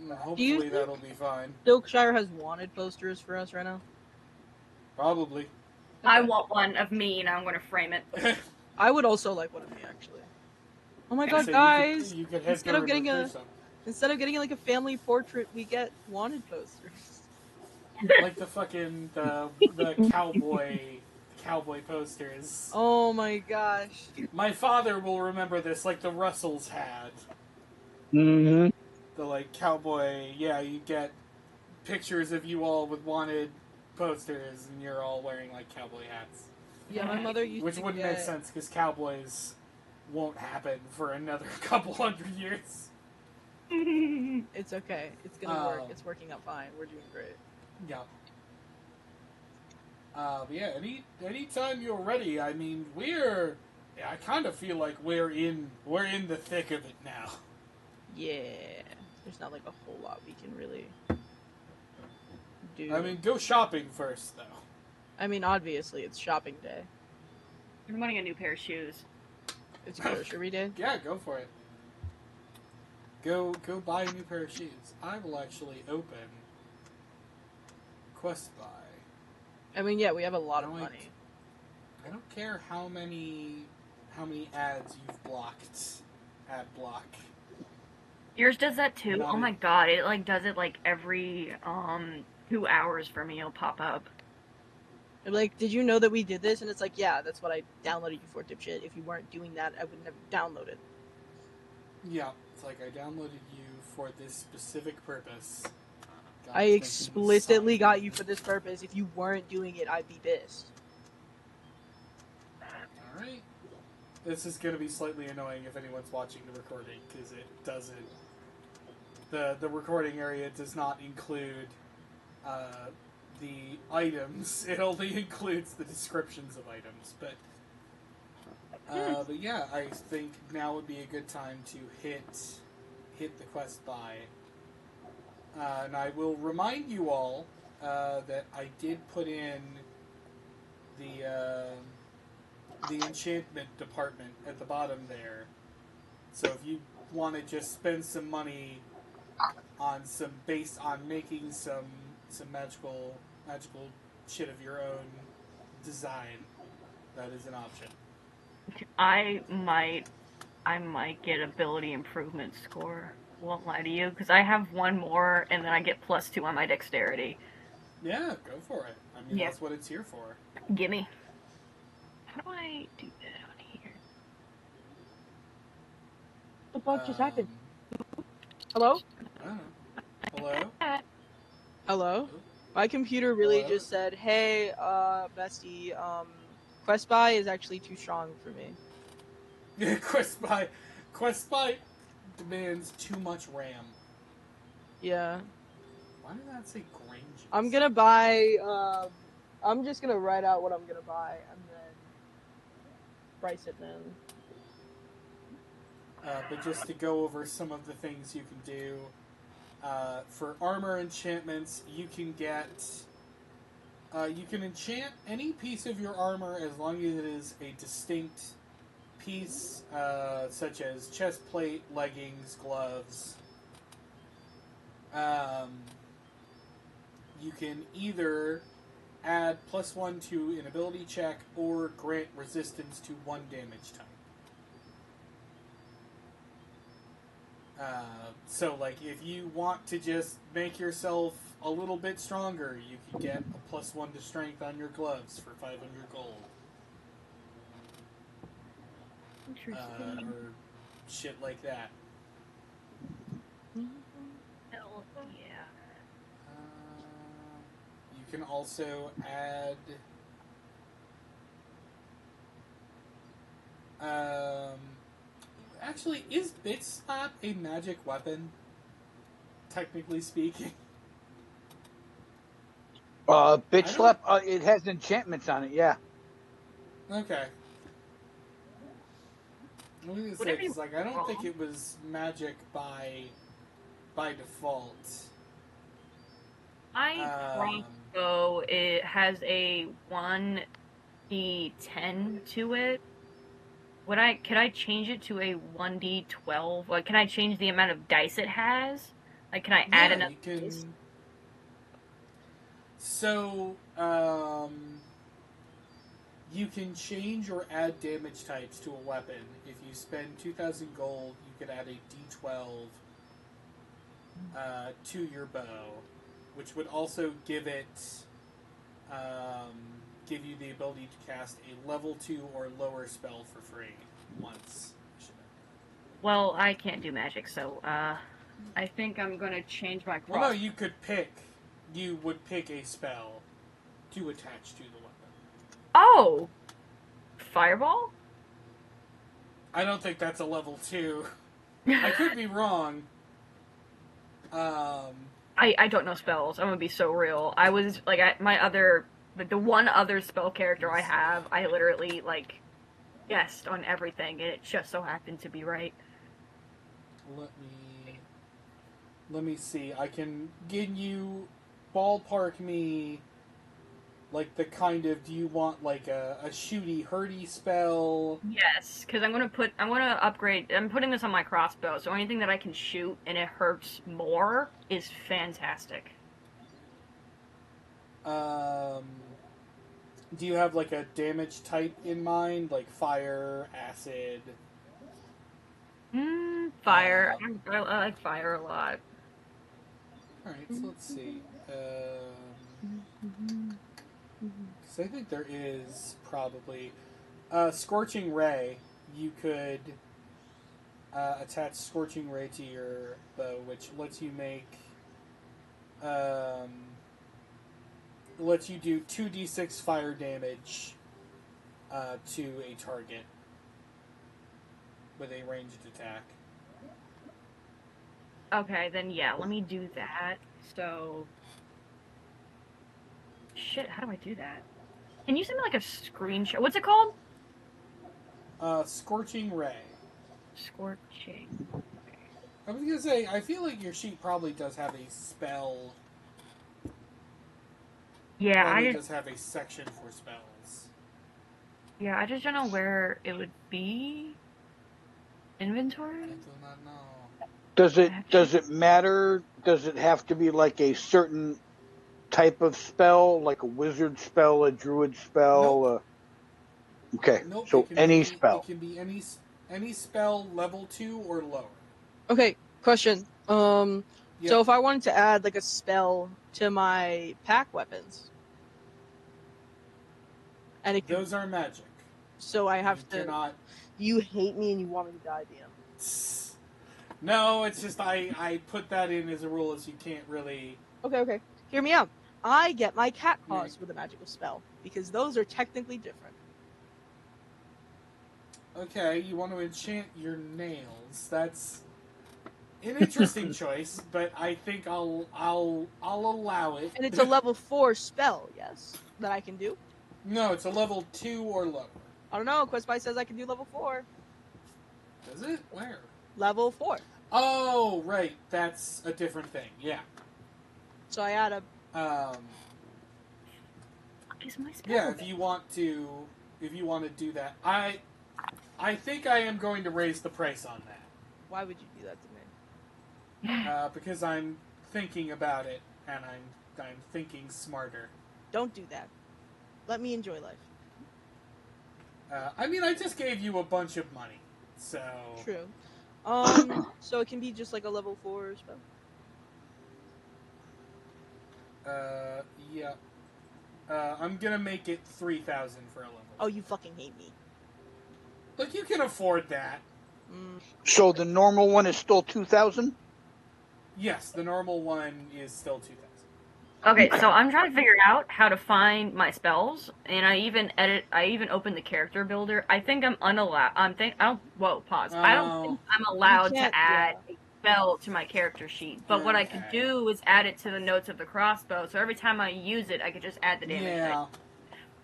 hopefully think- that'll be fine. Silkshire has wanted posters for us right now. Probably. I want one of me and I'm going to frame it. I would also like one of me, actually. Oh my god, So guys! you could hit Instead the of getting remove Crusoe. Instead of getting like a family portrait, we get wanted posters. Like the fucking the cowboy posters. Oh my gosh. My father will remember this, like the Russells had. Mm-hmm. The like cowboy, yeah, you get pictures of you all with wanted posters, and you're all wearing like cowboy hats. Yeah, my mother used Which to wouldn't get... make sense because cowboys won't happen for another couple hundred years. It's okay. It's gonna work. It's working out fine. We're doing great. Yeah. But yeah, anytime you're ready. I mean, I kind of feel like we're in the thick of it now. Yeah. There's not like a whole lot we can really do. I mean, go shopping first, though. I mean, obviously, it's shopping day. I'm wanting a new pair of shoes. It's grocery day. Yeah, go for it. Go buy a new pair of shoes. I will actually open Quest Buy. I mean, yeah, we have a lot of money. I don't care how many ads you've blocked. Ad block. Yours does that too? Not Oh my even- god, it like does it like every 2 hours for me. It'll pop up. I'm like, did you know that we did this? And it's like, yeah, that's what I downloaded you for, dipshit. If you weren't doing that, I would never download it. Yeah, it's like I downloaded you for this specific purpose. God's I making me explicitly sign. got you for this purpose. If you weren't doing it, I'd be pissed. Alright. This is going to be slightly annoying if anyone's watching the recording, because it doesn't... The recording area does not include the items. It only includes the descriptions of items, but yeah, I think now would be a good time to hit the quest buy. And I will remind you all that I did put in the enchantment department at the bottom there. So if you want to just spend some money on based on making some magical shit of your own design, that is an option. I might get ability improvement score. Won't lie to you, because I have one more, and then I get +2 on my dexterity. Yeah, go for it. I mean, Yeah. that's what it's here for. Gimme. How do I do that on here? The fuck just happened? Um, Hello? I don't know. Hello? Hello? My computer really Hello? just said, hey, bestie, Quest Buy is actually too strong for me. Quest buy demands too much RAM. Yeah. Why did that say Granges? I'm gonna buy, I'm just gonna write out what I'm gonna buy and then price it then. But just to go over some of the things you can do, for armor enchantments, you can enchant any piece of your armor as long as it is a distinct piece, such as chest plate, leggings, gloves. You can either add +1 to an ability check or grant resistance to 1 damage type. So, like, if you want to just make yourself a little bit stronger, you can get a +1 to strength on your gloves for 500 gold. Interesting. Or shit like that. Hell yeah. You can also add... actually, is Bit Slap a magic weapon? Technically speaking. Bitch slap. It has enchantments on it. Yeah. Okay. Let me say, 'cause, like, I don't think it was magic by default. My crossbow, it has a 1d10 to it. Could I change it to a 1d12? Like, can I change the amount of dice it has? Like, can I add Yeah, another you can. dice? So, You can change or add damage types to a weapon. If you spend 2,000 gold, you could add a D12 to your bow, which would also give it give you the ability to cast a level 2 or lower spell for free once. Well, I can't do magic, so I think I'm gonna change my cross. Well, no, you could pick. You would pick a spell to attach to the weapon. Oh! Fireball? I don't think that's a level 2. I could be wrong. I don't know spells. I'm gonna be so real. I was, like, the one other spell character I have, I literally, like, guessed on everything, and it just so happened to be right. Let me see. I can give you ballpark me like the kind of, do you want like a shooty hurdy spell? Yes, because I'm gonna upgrade. I'm putting this on my crossbow, so anything that I can shoot and it hurts more is fantastic. Do you have like a damage type in mind, like fire, acid? Fire. I like fire a lot. Alright, so let's see. Because I think there is probably Scorching Ray. You could attach Scorching Ray to your bow, which lets you make lets you do 2d6 fire damage to a target with a ranged attack. Okay, then yeah, let me do that. So, shit, how do I do that? Can you send me like a screenshot? What's it called? Scorching Ray. Scorching. I was gonna say, I feel like your sheet probably does have a spell. Yeah, I just have a section for spells. Yeah, I just don't know where it would be. Inventory? I do not know. Does it matter? Does it have to be like a certain type of spell, like a wizard spell, a druid spell? Nope. Okay, Nope, so any spell. It can be any spell level 2 or lower. Okay, question. Yeah. So if I wanted to add like a spell to my pack weapons, and it Those are magic. so I have You to. cannot. You hate me and you want me to die, DM. No, it's just I put that in as a rule, as you can't really. Okay. Hear me out. I get my cat paws with a magical spell because those are technically different. Okay, you want to enchant your nails. That's an interesting choice, but I think I'll allow it. And it's a level 4 spell, yes, that I can do. No, it's a level 2 or lower. I don't know. Questby says I can do level 4. Does it? Where? Level 4. Oh, right. That's a different thing. Yeah. So I add a. Is my spell? Yeah, if you want to do that, I think I am going to raise the price on that. Why would you do that to me? Because I'm thinking about it, and I'm thinking smarter. Don't do that. Let me enjoy life. I mean, I just gave you a bunch of money, so. True. So it can be just like a level 4 spell. Yeah. I'm gonna make it 3,000 for a level. Oh, you fucking hate me. Look, you can afford that. So the normal one is still 2,000? Yes, the normal one is still 2,000. Okay, so I'm trying to figure out how to find my spells, and I even opened the character builder. I think I'm unallowed. Whoa, pause. I don't think I'm allowed to add a spell to my character sheet. But what I could do is add it to the notes of the crossbow, so every time I use it, I could just add the damage.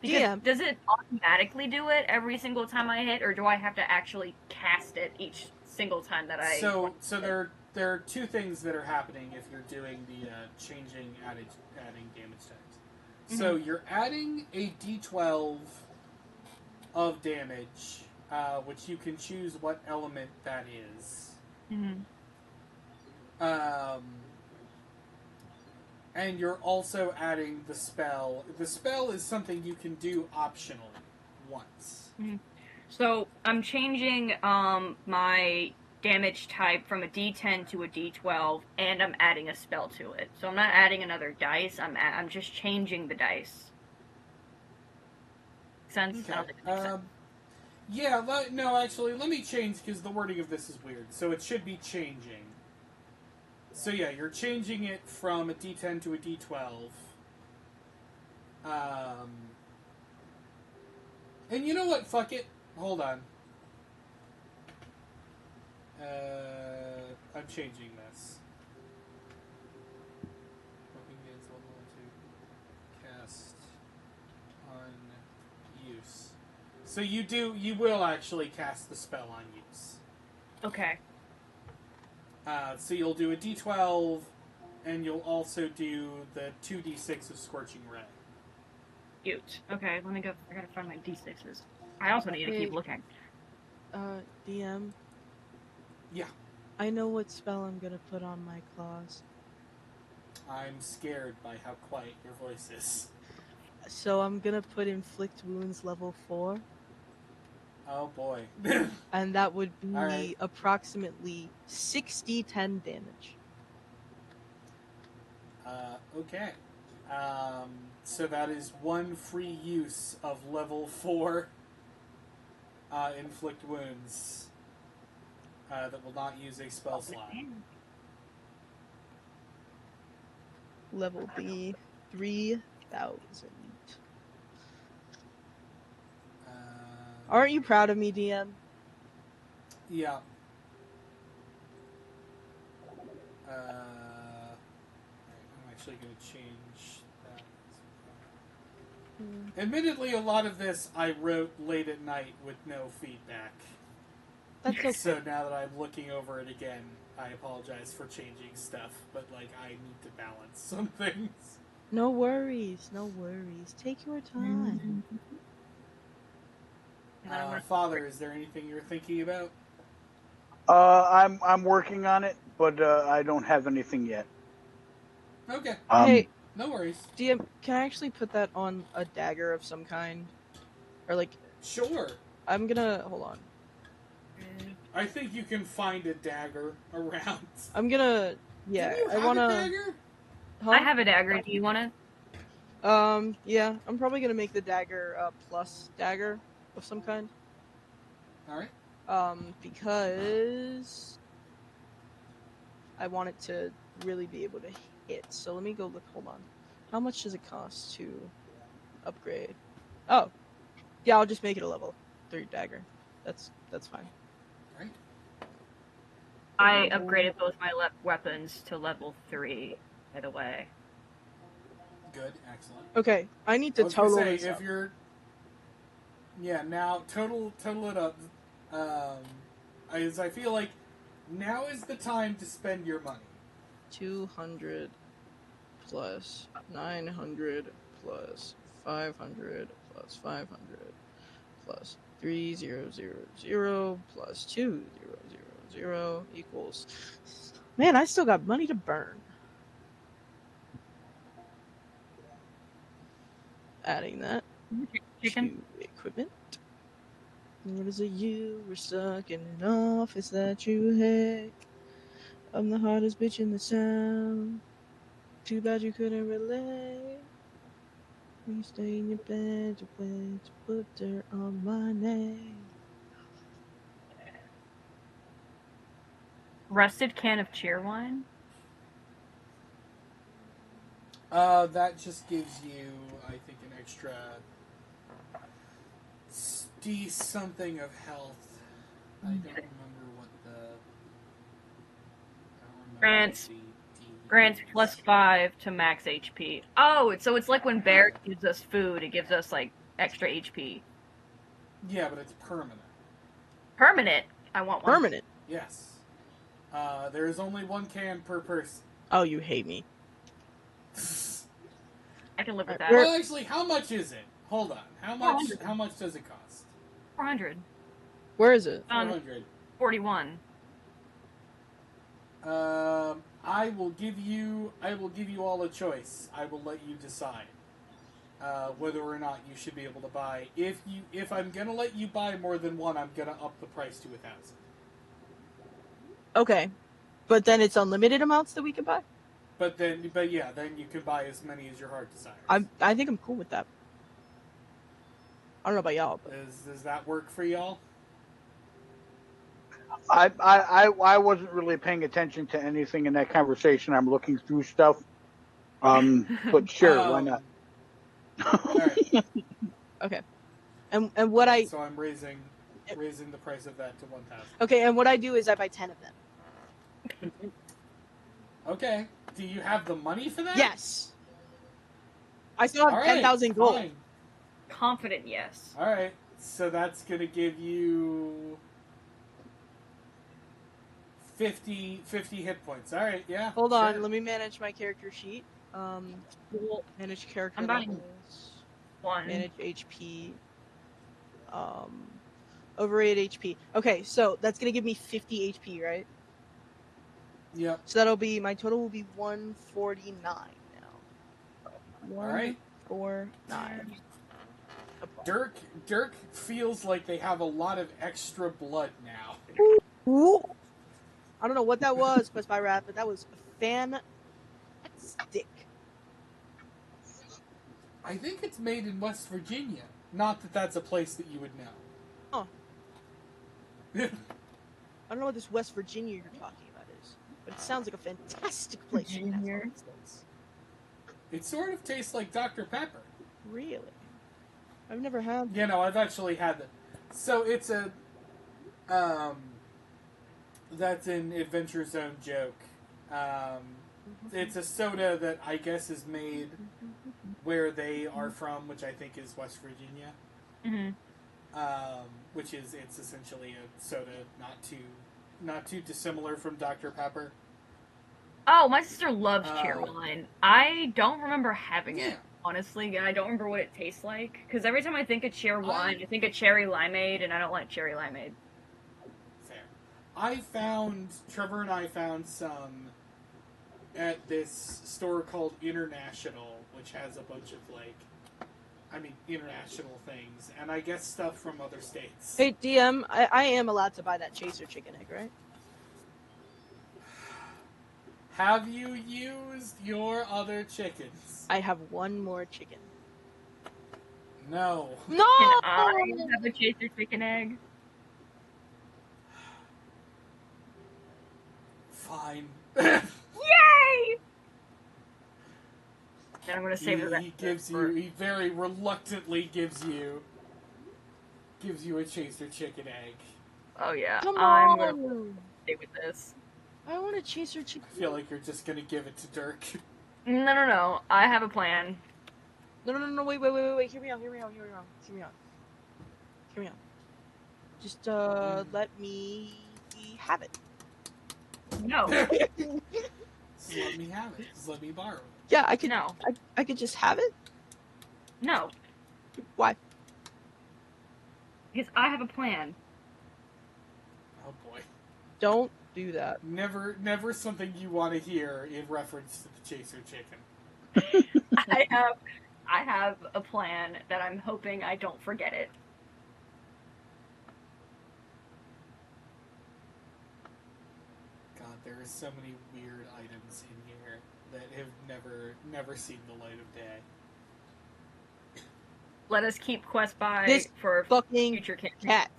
Yeah. Because does it automatically do it every single time I hit, or do I have to actually cast it each single time that I... So there are two things that are happening if you're doing the adding damage types. Mm-hmm. So you're adding a d12 of damage, which you can choose what element that is. Mm-hmm. And you're also adding the spell. The spell is something you can do optionally, once. So I'm changing my damage type from a D10 to a D12, and I'm adding a spell to it. So I'm not adding another dice. I'm just changing the dice. Sense? Okay. I don't think it makes sense. Yeah, no, actually, let me change because the wording of this is weird. So it should be changing. So yeah, you're changing it from a D10 to a D12. And you know what? Fuck it. Hold on. I'm changing this. Weapon gains level 2. Cast on use. So you will actually cast the spell on use. Okay. So you'll do a D12, and you'll also do the 2d6 of Scorching Ray. Cute. Okay, let me go. I gotta find my D6s. I also need to keep looking. DM. Yeah. I know what spell I'm gonna put on my claws. I'm scared by how quiet your voice is. So I'm gonna put Inflict Wounds level 4. Oh boy. And that would be right. approximately 60-10 damage. Okay. So that is one free use of level 4 Inflict Wounds that will not use a spell slot. Level B 3,000. Aren't you proud of me, DM? Yeah. I'm actually going to change that. Admittedly, a lot of this I wrote late at night with no feedback. That's okay. So now that I'm looking over it again, I apologize for changing stuff, but like I need to balance some things. No worries, no worries. Take your time. Father, is there anything you're thinking about? I'm working on it, but I don't have anything yet. Okay. Hey, no worries. DM, can I actually put that on a dagger of some kind? Or like... Sure. I'm gonna... Hold on. I think you can find a dagger around. I'm gonna... Yeah, Do you have I wanna... a dagger? Huh? I have a dagger. Do you want it? Yeah. I'm probably gonna make the dagger a plus dagger of some kind. Alright. Because... I want it to really be able to hit. So let me go look. Hold on. How much does it cost to upgrade? Oh. Yeah, I'll just make it a level 3 dagger. That's fine. Right. I upgraded both my weapons to level 3, by the way. Good, excellent. Okay, I need to total this if up. you're... Yeah, now, total it up. I feel like now is the time to spend your money. 200 plus 900 plus 500 plus 500 plus 3000 plus 2000 equals... Man, I still got money to burn. Adding that to equipment. What is it you were stuck in an office that you heck? I'm the hottest bitch in the sound. Too bad you couldn't relate. You stay in your bed to wait to put dirt on my name. Rusted can of cheerwine? That just gives you, I think, an extra something of health. I don't remember what the... Grants plus 5 to max HP. Oh, so it's like when Bear gives us food, it gives us, like, extra HP. Yeah, but it's permanent. Permanent? I want one. Permanent? Yes. There is only one can per person. Oh, you hate me. I can live with that. Well, actually, how much is it? Hold on. How much does it cost? 400. Where is it? 400. 41. I will give you all a choice. I will let you decide. whether or not you should be able to buy. If I'm gonna let you buy more than one, I'm gonna up the price to 1,000. Okay, but then it's unlimited amounts that we can buy. But then you can buy as many as your heart desires. I think I'm cool with that. I don't know about y'all, but Does that work for y'all? I wasn't really paying attention to anything in that conversation. I'm looking through stuff. But sure, why not? All right. okay. And what I So I'm raising the price of that to 1,000. okay, and what I do is I buy 10 of them. Okay. Do you have the money for that? Yes. I still have 10,000 gold. Fine. Confident, yes. All right. So that's gonna give you 50 hit points. All right. Yeah. Hold on, sure. let me manage my character sheet. Manage character I'm buying levels. one. Manage HP. Overrated HP. Okay, so that's gonna give me 50 HP, right? Yep. So that'll be my total will be 149 now. All right. 149. Dirk feels like they have a lot of extra blood now. Ooh. I don't know what that was, Quest by Rat, but that was fantastic. I think it's made in West Virginia. Not that that's a place that you would know. Oh. I don't know what this West Virginia you're talking about is, but it sounds like a fantastic place. Virginia. It sort of tastes like Dr. Pepper. Really? I've never had. You know, I've actually had that. So it's a, that's an Adventure Zone joke. It's a soda that I guess is made where they are from, which I think is West Virginia. Mm-hmm. Which is, it's essentially a soda not too dissimilar from Dr. Pepper. Oh, my sister loves cherry wine. I don't remember having Yeah. it, honestly. I don't remember what it tastes like. Because every time I think of cherry wine, I think of cherry limeade, and I don't like cherry limeade. Fair. Trevor and I found some at this store called International, which has a bunch of, international things, and I guess stuff from other states. Hey, DM, I am allowed to buy that chaser chicken egg, right? Have you used your other chickens? I have one more chicken. No. No! Can I have a chaser chicken egg? Fine. Yay! Then I'm gonna save the rest. He very reluctantly gives you a chaser chicken egg. Oh yeah, Come I'm on! gonna stay with this. I want a chaser chicken. I feel like you're just gonna give it to Dirk. No. I have a plan. No, wait. Hear me out. Just, let me have it. No. Just let me have it. Just let me borrow it. Yeah, I could. No. I could just have it. No. Why? Because I have a plan. Oh boy. Don't do that. Never something you want to hear in reference to the chaser chicken. I have a plan that I'm hoping I don't forget it. God, there are so many weird items in here that have never seen the light of day. Let us keep Quest by This for fucking future campaigns. cat.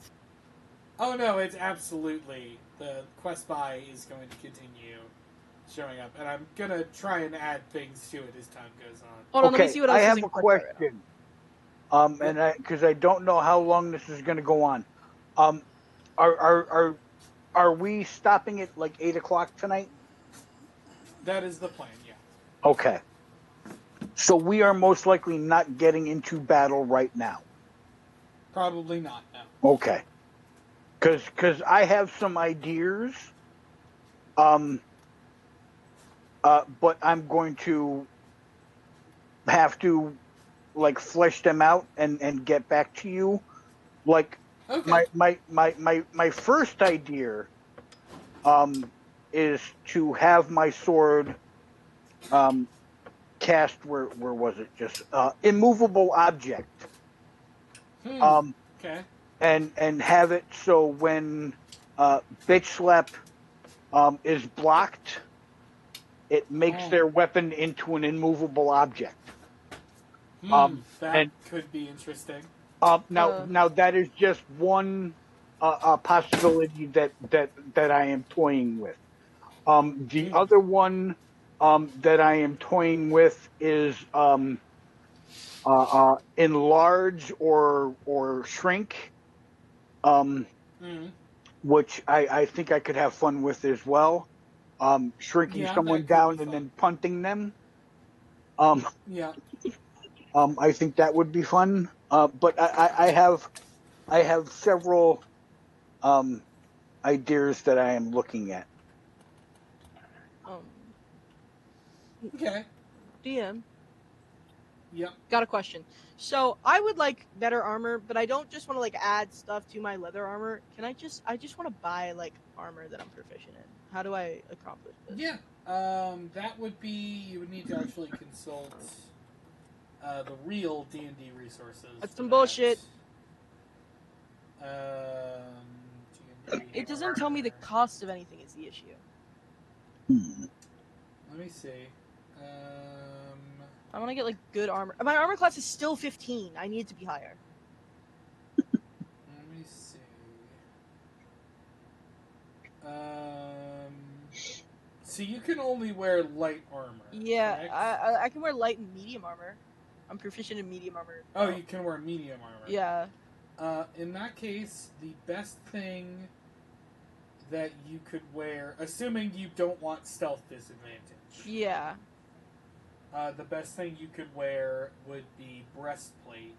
Oh no, it's absolutely the quest buy is going to continue showing up, and I'm gonna try and add things to it as time goes on. Hold on, Okay, let me see what else I is have in a Quest by right now. question. Because I don't know how long this is going to go on. Are we stopping at like 8 o'clock tonight? That is the plan, yeah. Okay. So we are most likely not getting into battle right now. Probably not, no. Okay. Because I have some ideas. But I'm going to have to flesh them out and get back to you. Okay. My first idea is to have my sword cast where was it? Just immovable object. Okay. And have it so when bitch slap is blocked, it makes their weapon into an immovable object. That could be interesting. Now that is just one possibility that I am toying with. The other one that I am toying with is enlarge or shrink, which I think I could have fun with as well. Shrinking someone down and then punting them. Yeah. I think that would be fun. But I have several ideas that I am looking at. Okay. DM. Yep. Got a question. So I would like better armor, but I don't just want to like add stuff to my leather armor. I just want to buy like armor that I'm proficient in. How do I accomplish this? Yeah. That would be, you would need to actually consult the real D&D resources. That's some bullshit. D&D It doesn't tell me the cost of anything is the issue. Let me see. I want to get like good armor. My armor class is still 15. I need to be higher. Let me see. So you can only wear light armor. Yeah, correct? I can wear light and medium armor. I'm proficient in medium armor. Oh, you can wear medium armor. Yeah. In that case, the best thing that you could wear, assuming you don't want stealth disadvantage. Yeah. The best thing you could wear would be breastplate,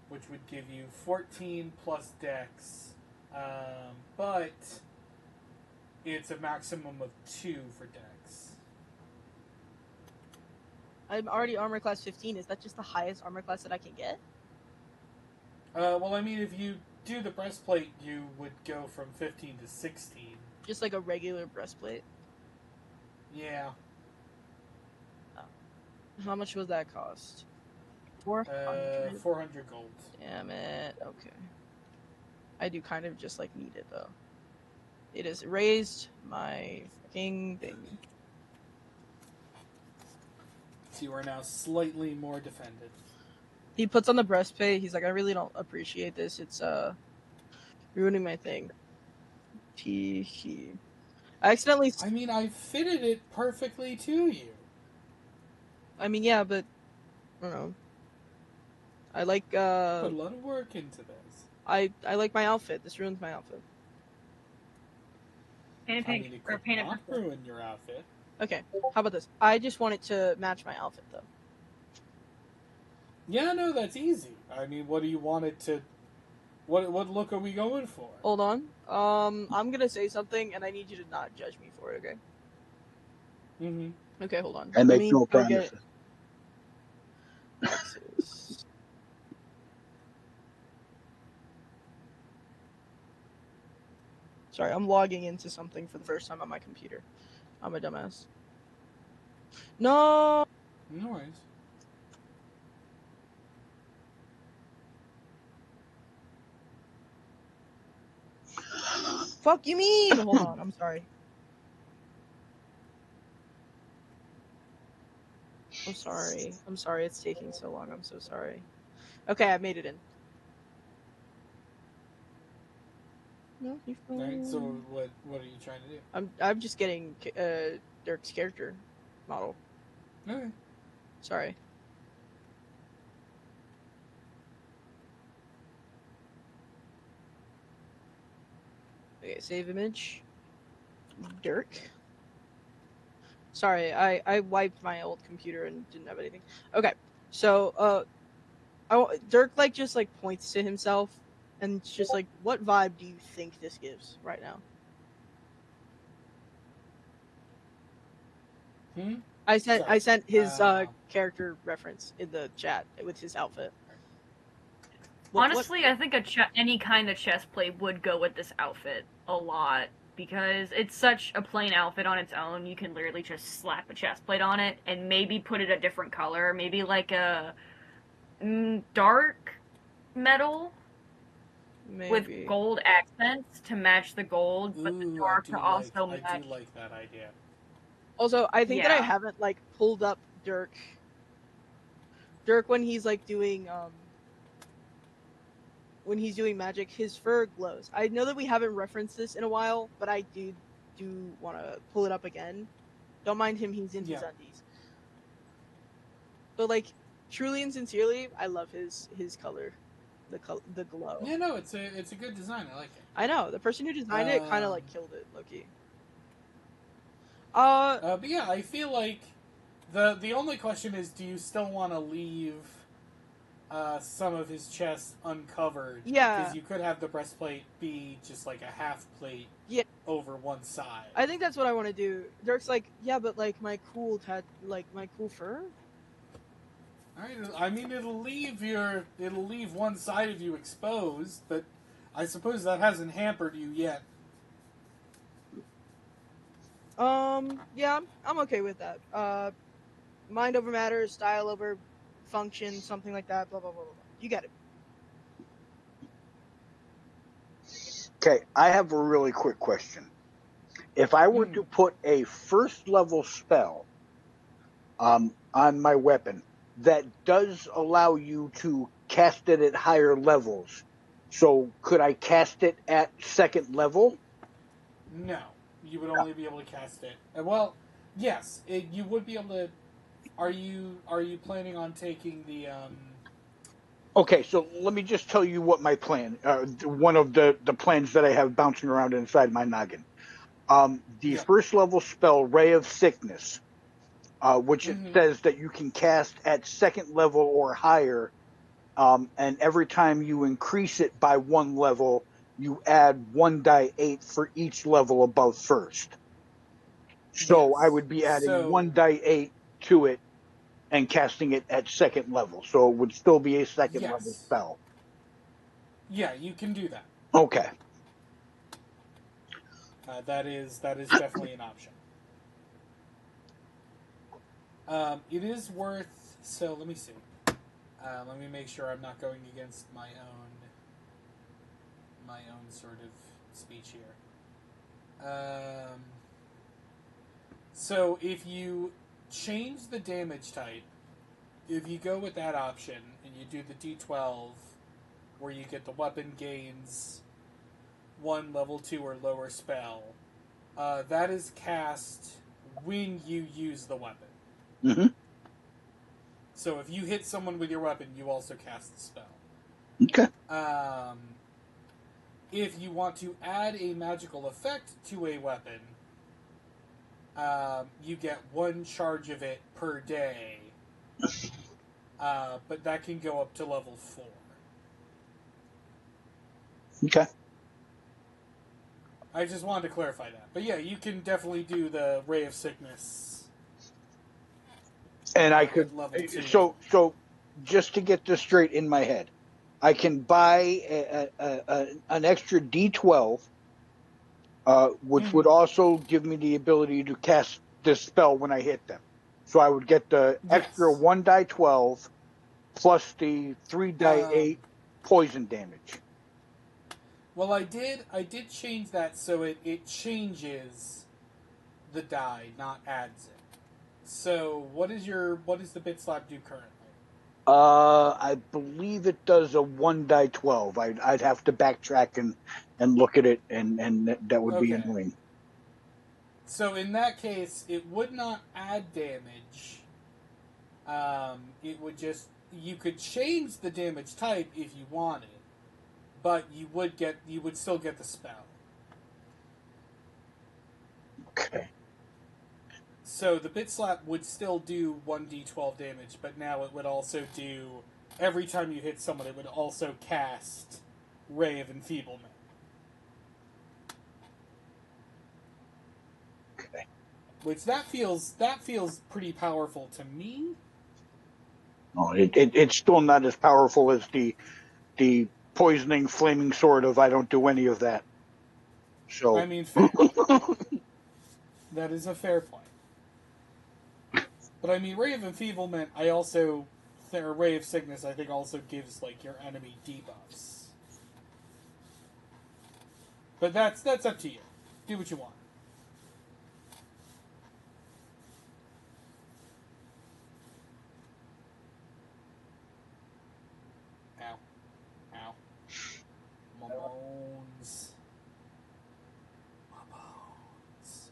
which would give you 14 plus dex, but it's a maximum of 2 for dex. I'm already armor class 15. Is that just the highest armor class that I can get? Well, I mean, if you do the breastplate, you would go from 15 to 16. Just like a regular breastplate? Yeah. How much would that cost? 400? 400 gold. Damn it. Okay. I do kind of just like need it though. It has raised my fucking thing. So you are now slightly more defended. He puts on the breastplate. He's like, I really don't appreciate this. It's ruining my thing. I accidentally. I mean, I fitted it perfectly to you. I mean, yeah, but I don't know. I like Put a lot of work into this. I like my outfit. This ruins my outfit. Paint I mean, it could not ruin your outfit. Okay, how about this? I just want it to match my outfit, though. Yeah, no, that's easy. I mean, what do you want it to... What look are we going for? Hold on. I'm gonna say something, and I need you to not judge me for it, okay? Mm-hmm. Okay, hold on. And Let make me no go get... promises. Sorry, I'm logging into something for the first time on my computer. I'm a dumbass. No! No worries. Fuck you mean? Hold on, I'm sorry. I'm sorry. I'm sorry it's taking so long. I'm so sorry. Okay, I made it in. No, you're fine. Right, so what are you trying to do? I'm just getting Dirk's character model. Okay. Sorry. Okay, save image. Dirk. Sorry, I wiped my old computer and didn't have anything. Okay, so Dirk like just like points to himself and it's just like, what vibe do you think this gives right now? I sent his character reference in the chat with his outfit. Honestly, I think any kind of chest plate would go with this outfit a lot. because it's such a plain outfit on its own. You can literally just slap a chest plate on it and maybe put it a different color, maybe like a dark metal with Maybe. gold accents to match the gold, but the Ooh, dark to also I do match. like that idea. Also, I think that I Yeah. haven't like pulled up Dirk. Dirk when he's like doing when he's doing magic, his fur glows. I know that we haven't referenced this in a while, but I do want to pull it up again. Don't mind him; he's in his Yeah. undies. But like, truly and sincerely, I love his color, the glow. Yeah, no, it's a good design. I like it. I know the person who designed it kind of like killed it, Loki. But yeah, I feel like the only question is, do you still want to leave some of his chest uncovered? Yeah. Because you could have the breastplate be just like a half plate. Yeah. Over one side. I think that's what I want to do. Dirk's like, yeah, but like my cool my cool fur. Alright, I mean it'll leave one side of you exposed, but I suppose that hasn't hampered you yet. Yeah, I'm okay with that. Mind over matter, style over function, something like that. Blah blah blah blah. You get it. Okay, I have a really quick question. If I were to put a first level spell on my weapon that does allow you to cast it at higher levels, so could I cast it at second level? No, you would only be able to cast it. Well, yes, you would be able to. Are you planning on taking the? Okay, so let me just tell you what my plan. One of the plans that I have bouncing around inside my noggin. The first level spell, Ray of Sickness, which it says that you can cast at second level or higher, and every time you increase it by one level, you add 1d8 for each level above first. So Yes. I would be adding 1d8 to it and casting it at second level. So it would still be a second level spell. Yeah, you can do that. Okay. That is definitely an option. It is worth. So let me see. Let me make sure I'm not going against my own sort of speech here. So if you change the damage type, if you go with that option and you do the D12, where you get the weapon gains 1 level 2 or lower spell, that is cast when you use the weapon. Mm-hmm. So if you hit someone with your weapon, you also cast the spell. Okay. If you want to add a magical effect to a weapon, you get 1 charge of it per day. But that can go up to level 4. Okay. I just wanted to clarify that. But yeah, you can definitely do the Ray of Sickness. And I could, so just to get this straight in my head, I can buy an extra D12, which would also give me the ability to cast this spell when I hit them. So I would get the extra 1d12 plus the 3d8 poison damage. Well, I did change that so it changes the die, not adds it. So what is the bit slap do currently? I believe it does a 1d12. I'd have to backtrack and look at it, and that would be annoying. So in that case, it would not add damage. It would just, you could change the damage type if you wanted, but you would still get the spell. Okay. So the bit slap would still do 1d12 damage, but now it would also do, every time you hit someone, it would also cast Ray of Enfeeblement. Okay. Which that feels pretty powerful to me. Oh, it's still not as powerful as the poisoning flaming sword of I don't do any of that. So I mean, fair. That is a fair point. But I mean, Ray of Enfeeblement, or Ray of Sickness, I think also gives like your enemy debuffs. But that's up to you. Do what you want. Ow. Ow. My bones. My bones.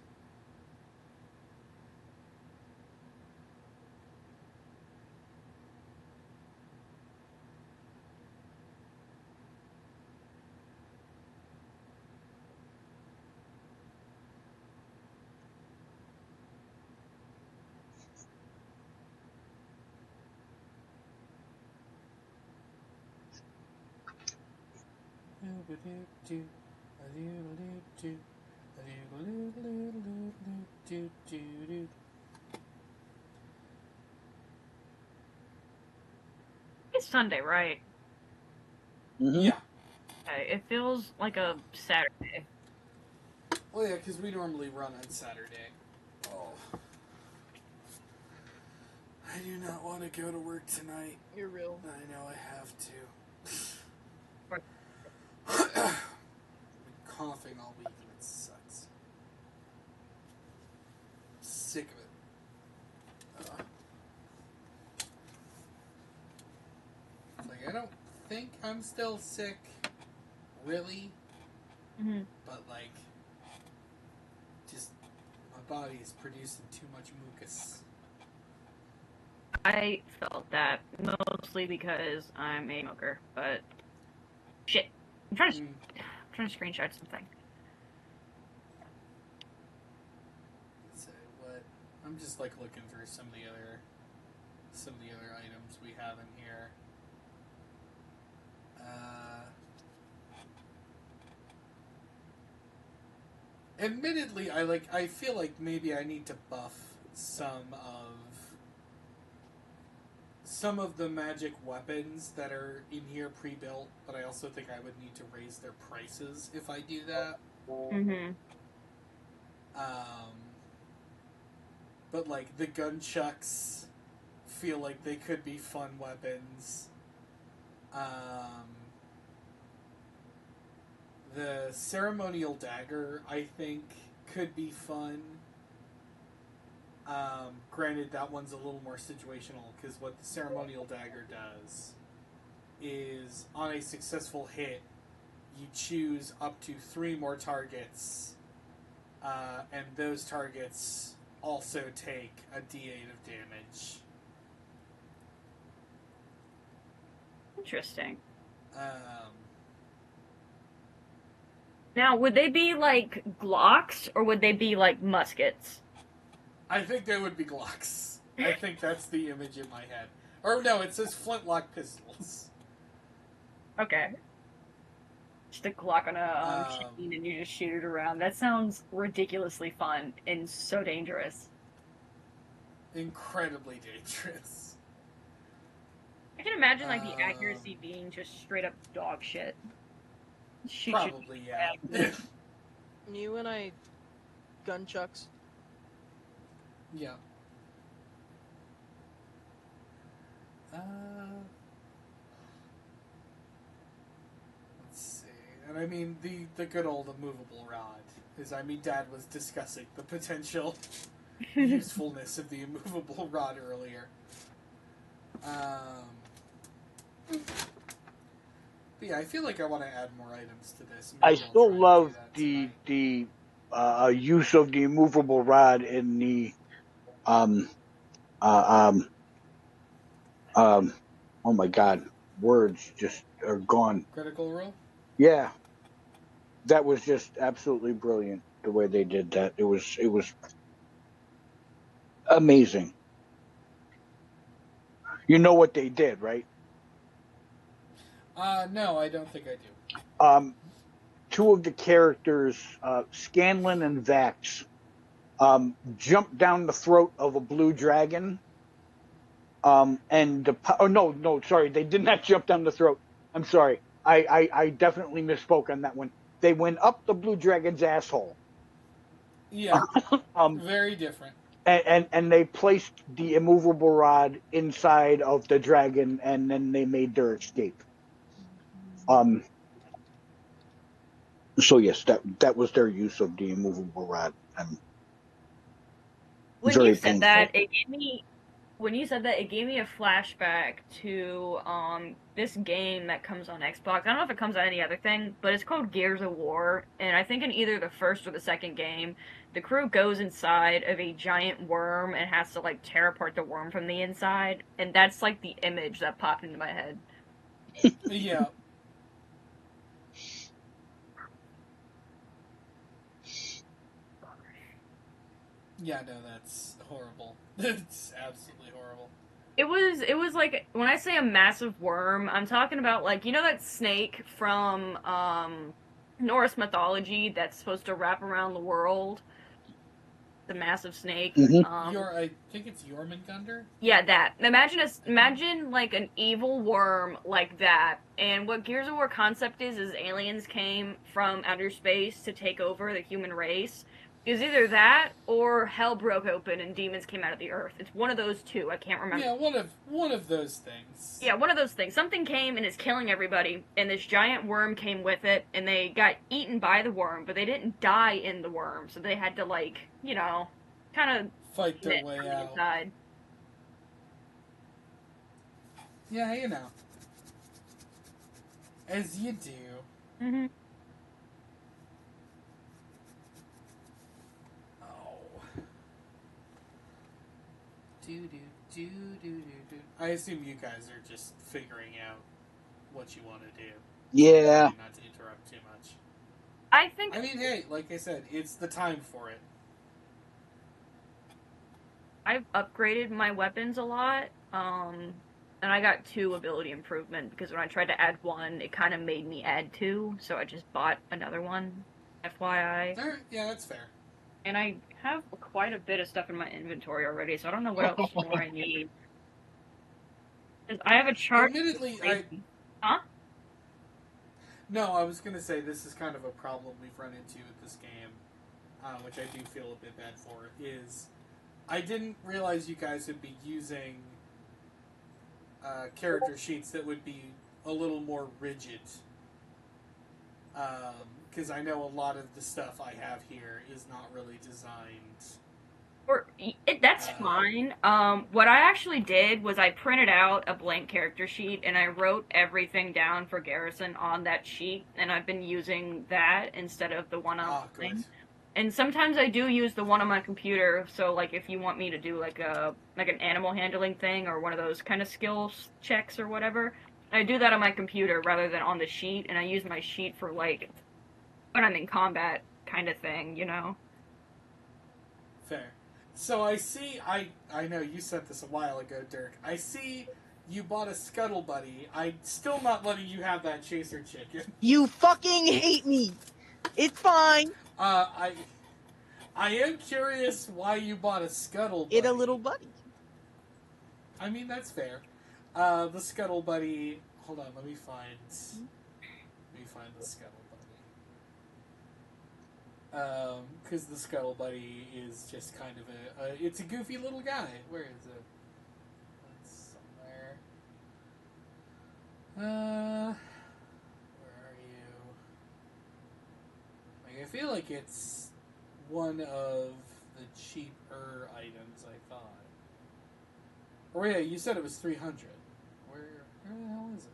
It's Sunday, right? Yeah. Okay, it feels like a Saturday. Well, yeah, because we normally run on Saturday. Oh. I do not want to go to work tonight. You're real. I know I have to. I've been coughing all week and it sucks. Sick of it. Like, I don't think I'm still sick, really. Mm-hmm. But, like, just my body is producing too much mucus. I felt that mostly because I'm a smoker, but shit. I'm trying to screenshot something. So what? I'm just like looking through some of the other items we have in here. Admittedly, I feel like maybe I need to buff some of the magic weapons that are in here pre-built, but I also think I would need to raise their prices if I do that. Mm-hmm. But like the gunchucks feel like they could be fun weapons. The ceremonial dagger, I think, could be fun. Granted, that one's a little more situational, because what the ceremonial dagger does is, on a successful hit, you choose up to 3 more targets, and those targets also take a d8 of damage. Interesting. Now, would they be like Glocks, or would they be like muskets? I think they would be Glocks. I think that's the image in my head. Or no, it says flintlock pistols. Okay. Just a Glock on a chain and you just shoot it around. That sounds ridiculously fun and so dangerous. Incredibly dangerous. I can imagine like the accuracy being just straight up dog shit. Shoot probably, yeah. You and I gunchucks. Yeah. Let's see. And I mean, the good old immovable rod. Is, I mean, Dad was discussing the potential usefulness of the immovable rod earlier. But yeah, I feel like I want to add more items to this. I still love the use of the immovable rod in the oh my god, words just are gone. Critical Role? Yeah. That was just absolutely brilliant the way they did that. It was amazing. You know what they did, right? No, I don't think I do. 2 of the characters, Scanlan and Vax, jumped down the throat of a blue dragon. Sorry, they did not jump down the throat. I'm sorry. I definitely misspoke on that one. they went up the blue dragon's asshole. Yeah, Um, very different. and they placed the immovable rod inside of the dragon, and then they made their escape. So yes, that was their use of the immovable rod, and When you very said painful. that, it gave me a flashback to this game that comes on Xbox. I don't know if it comes on any other thing, but it's called Gears of War, and I think in either the first or the second game, the crew goes inside of a giant worm and has to like tear apart the worm from the inside, and that's like the image that popped into my head. Yeah. Yeah, no, that's horrible. It's absolutely horrible. It was like when I say a massive worm, I'm talking about like you know that snake from Norse mythology that's supposed to wrap around the world, the massive snake. Mm-hmm. I think it's Jormungandr? Yeah, that. Imagine like an evil worm like that. And what Gears of War concept is aliens came from outer space to take over the human race. Is either that or hell broke open and demons came out of the earth. It's one of those two. I can't remember. Yeah, one of those things. Yeah, one of those things. Something came and is killing everybody, and this giant worm came with it, and they got eaten by the worm, but they didn't die in the worm, so they had to like, kind of Fight their way out. inside. Yeah, you know. As you do. Mm-hmm. I assume you guys are just figuring out what you want to do. Yeah. Not to interrupt too much. I mean, hey, like I said, it's the time for it. I've upgraded my weapons a lot, and I got 2 ability improvement, because when I tried to add 1, it kind of made me add 2, so I just bought another one, FYI. Yeah, that's fair. And I have quite a bit of stuff in my inventory already, so I don't know what else more I need. I have a chart. Admittedly, Huh? No, I was going to say this is kind of a problem we've run into with this game, which I do feel a bit bad for, is I didn't realize you guys would be using character sheets that would be a little more rigid. Because I know a lot of the stuff I have here is not really designed. That's fine. What I actually did was I printed out a blank character sheet and I wrote everything down for Garrison on that sheet, and I've been using that instead of the one on the thing. And sometimes I do use the one on my computer, so like if you want me to do like an animal handling thing or one of those kind of skills checks or whatever, I do that on my computer rather than on the sheet, and I use my sheet for like when I'm in combat kind of thing, you know? Fair. So I see, I know you said this a while ago, Dirk. I see you bought a Scuttle Buddy. I'm still not letting you have that Chaser Chicken. You fucking hate me! It's fine! I am curious why you bought a Scuttle Buddy. It's a little buddy. I mean, that's fair. The Scuttle Buddy... Hold on, let me find the Scuttle Buddy. Because the Scuttle Buddy is just kind of it's a goofy little guy. Where is it? It's somewhere. Where are you? Like, I feel like it's one of the cheaper items, I thought. Oh yeah, you said it was 300. Where the hell is it?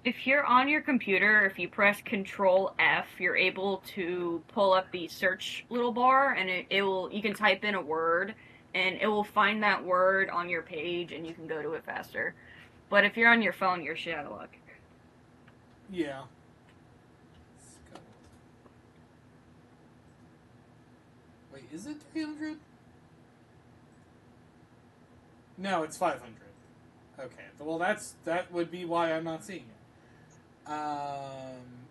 If you're on your computer, if you press Control F, you're able to pull up the search little bar, and you can type in a word, and it will find that word on your page, and you can go to it faster. But if you're on your phone, you're shit out of luck. Yeah. Wait, is it 300? No, it's 500. Okay, well that would be why I'm not seeing it.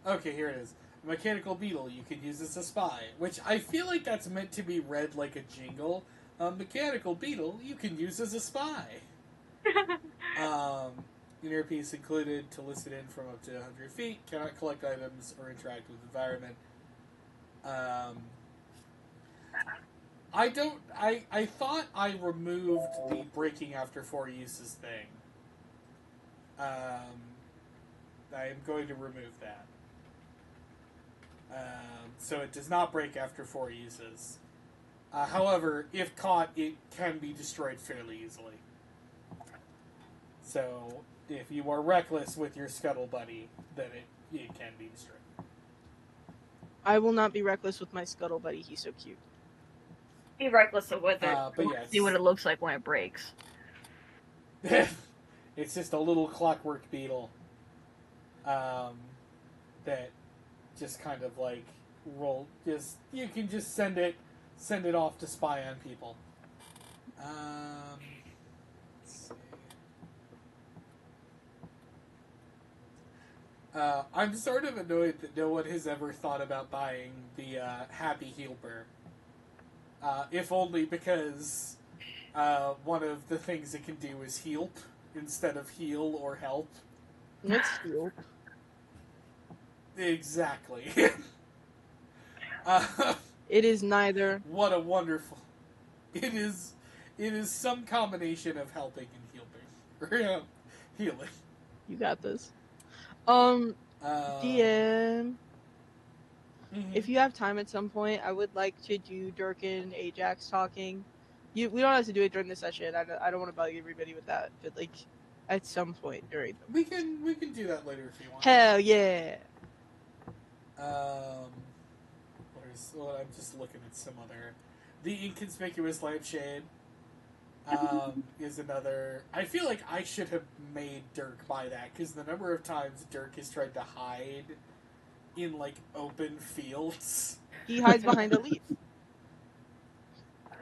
Okay, here it is. Mechanical Beetle, you could use as a spy, which I feel like that's meant to be read like a jingle. Mechanical Beetle, you can use as a spy. Inner piece included to list it in from up to 100 feet, cannot collect items or interact with the environment, I don't. I thought I removed the breaking after 4 uses thing. I am going to remove that. So it does not break after 4 uses. However, if caught, it can be destroyed fairly easily. So if you are reckless with your Scuttle Buddy, then it can be destroyed. I will not be reckless with my Scuttle Buddy. He's so cute. Be reckless with it. But yeah, See what it looks like when it breaks. it's just a little clockwork beetle that just kind of like you can just send it off to spy on people. Let's see. I'm sort of annoyed that no one has ever thought about buying the Happy Healper. If only because one of the things it can do is heal instead of heal or help. What's heal? Exactly. It is neither. What a wonderful... It is some combination of helping and healing. Healing. You got this. DM, if you have time at some point, I would like to do Dirk and Ajax talking. We don't have to do it during the session. I don't want to bug everybody with that, but like at some point during. We can do that later if you want. Hell yeah. I'm just looking at some other. The Inconspicuous Lampshade is another. I feel like I should have made Dirk buy that because the number of times Dirk has tried to hide in like open fields. He hides behind a leaf.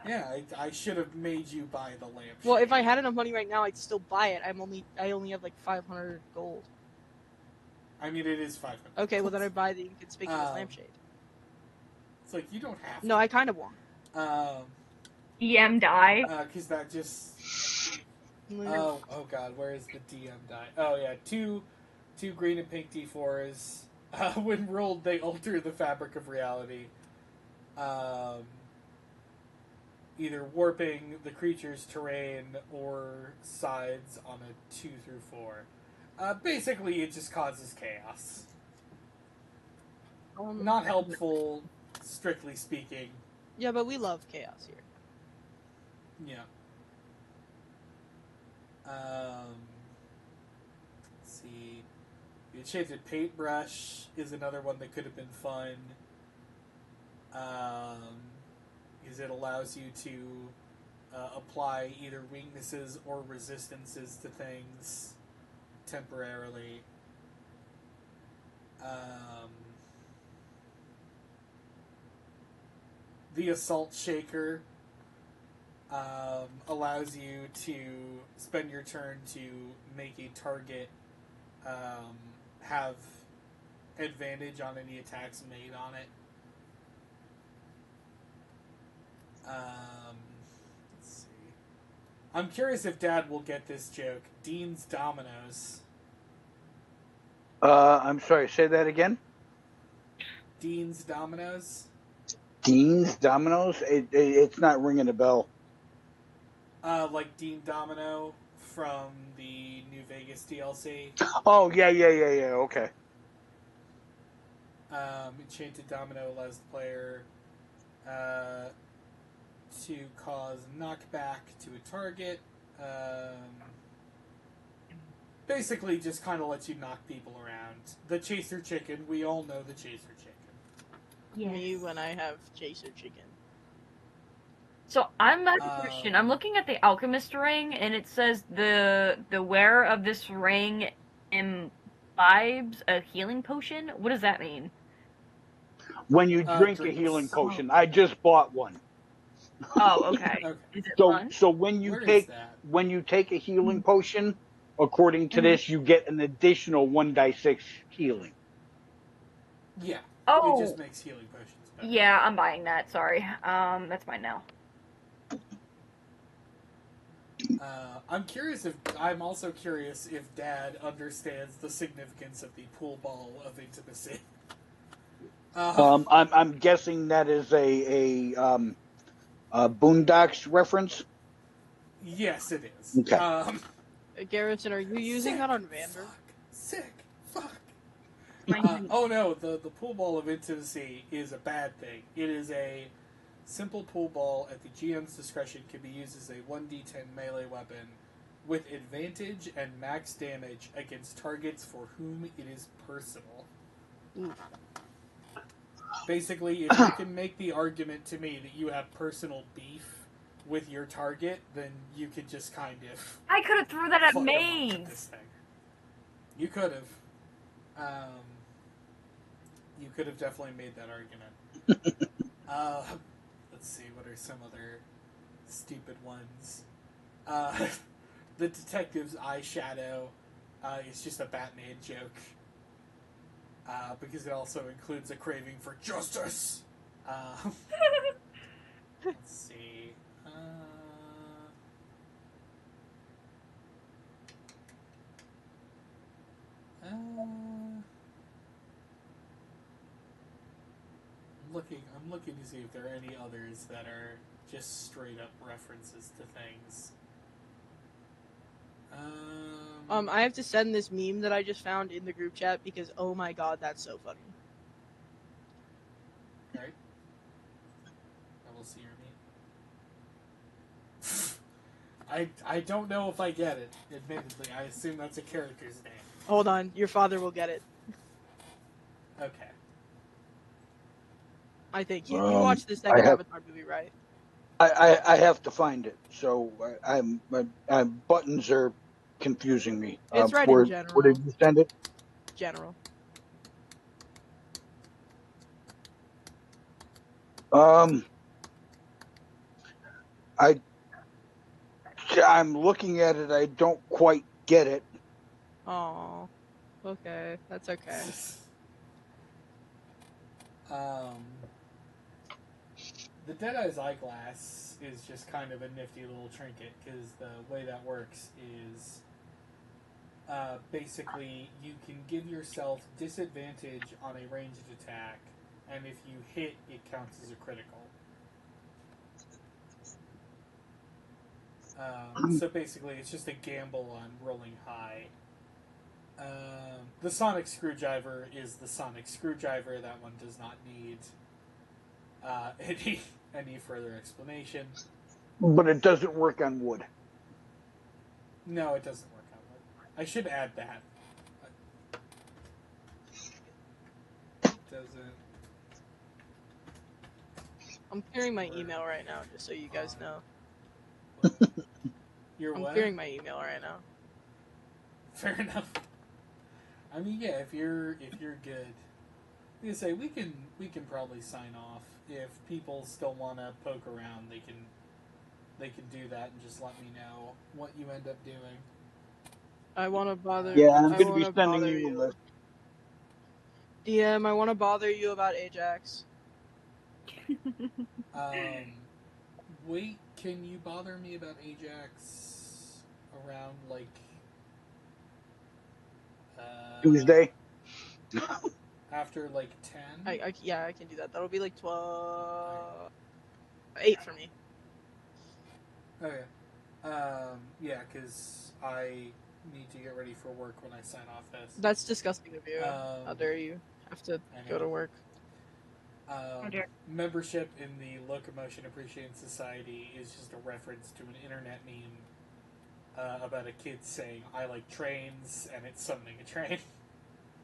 Yeah, I should have made you buy the lampshade. Well, if I had enough money right now, I'd still buy it. I only have like 500 gold. I mean, it is 500. Okay, well then I buy the Inconspicuous Lampshade. It's like you don't have to. No, I kind of want. DM die. Because that just. Oh God, where is the DM die? Oh yeah, two green and pink D4s. When rolled, they alter the fabric of reality. Either warping the creature's terrain or sides on a 2 through 4. Basically, it just causes chaos. Not helpful, strictly speaking. Yeah, but we love chaos here. Yeah. Let's see. The Enchanted Paintbrush is another one that could have been fun. Because it allows you to apply either weaknesses or resistances to things temporarily. The Assault Shaker allows you to spend your turn to make a target have advantage on any attacks made on it. Let's see. I'm curious if Dad will get this joke. Dean's Dominoes. I'm sorry, say that again? Dean's Dominoes? Dean's Dominoes? It's not ringing a bell. Like Dean Domino from the New Vegas DLC. Oh, yeah, okay. Enchanted Domino allows the player to cause knockback to a target. Basically, just kind of lets you knock people around. The Chaser Chicken, we all know the Chaser Chicken. Yes. Me when I have Chaser Chicken. So I'm at a question. I'm looking at the Alchemist ring, and it says the wearer of this ring imbibes a healing potion. What does that mean? When you drink a healing potion, I just bought one. Oh, okay. Is it fun? So when you take a healing potion, according to this, you get an additional 1d6 healing. Yeah. Oh. It just makes healing potions better. Yeah, I'm buying that. Sorry. That's mine now. I'm also curious if Dad understands the significance of the pool ball of intimacy. I'm guessing that is a Boondocks reference. Yes, it is. Okay. Garrison, are you using Sick, that on Vander? Fuck. My Oh no, the pool ball of intimacy is a bad thing. It is a simple pool ball at the GM's discretion, can be used as a 1d10 melee weapon with advantage and max damage against targets for whom it is personal. Ooh. Basically, if you can make the argument to me that you have personal beef with your target, then you could just kind of... I could have threw that at fuck 'em up with Maze. this thing. You could have. You could have definitely made that argument. Let's see, what are some other stupid ones? The detective's eyeshadow is just a Batman joke. Because it also includes a craving for justice. Let's see. I'm looking to see if there are any others that are just straight up references to things. I have to send this meme that I just found in the group chat because oh my god, that's so funny. Right? I will see your meme. I don't know if I get it, admittedly. I assume that's a character's name. Hold on, your father will get it. Okay. I think you watched the second Avatar movie, right? I have to find it. So my buttons are confusing me. It's right where in general. where did you send it? General. I'm looking at it. I don't quite get it. Oh, okay, that's okay. The Deadeye's eyeglass is just kind of a nifty little trinket, because the way that works is basically you can give yourself disadvantage on a ranged attack, and if you hit, it counts as a critical. So basically, it's just a gamble on rolling high. The sonic screwdriver is the sonic screwdriver. That one does not need any further explanation. But it doesn't work on wood. No, it doesn't work on wood. I should add that. It doesn't. I'm clearing my email right now, just so you guys know. I'm clearing my email right now. Fair enough. I mean, yeah, if you're good, like I say, we can probably sign off. If people still want to poke around, they can do that and just let me know what you end up doing. I want to bother. Yeah, I'm going to be sending you a list. DM, I want to bother you about Ajax. Wait, can you bother me about Ajax around like Tuesday? After like 10? Yeah, I can do that. That'll be like 8 for me. Okay. Yeah, because I need to get ready for work when I sign off this. That's disgusting of you. How dare you have to go to work. Membership in the Locomotion Appreciation Society is just a reference to an internet meme about a kid saying, I like trains, and it's summoning a train.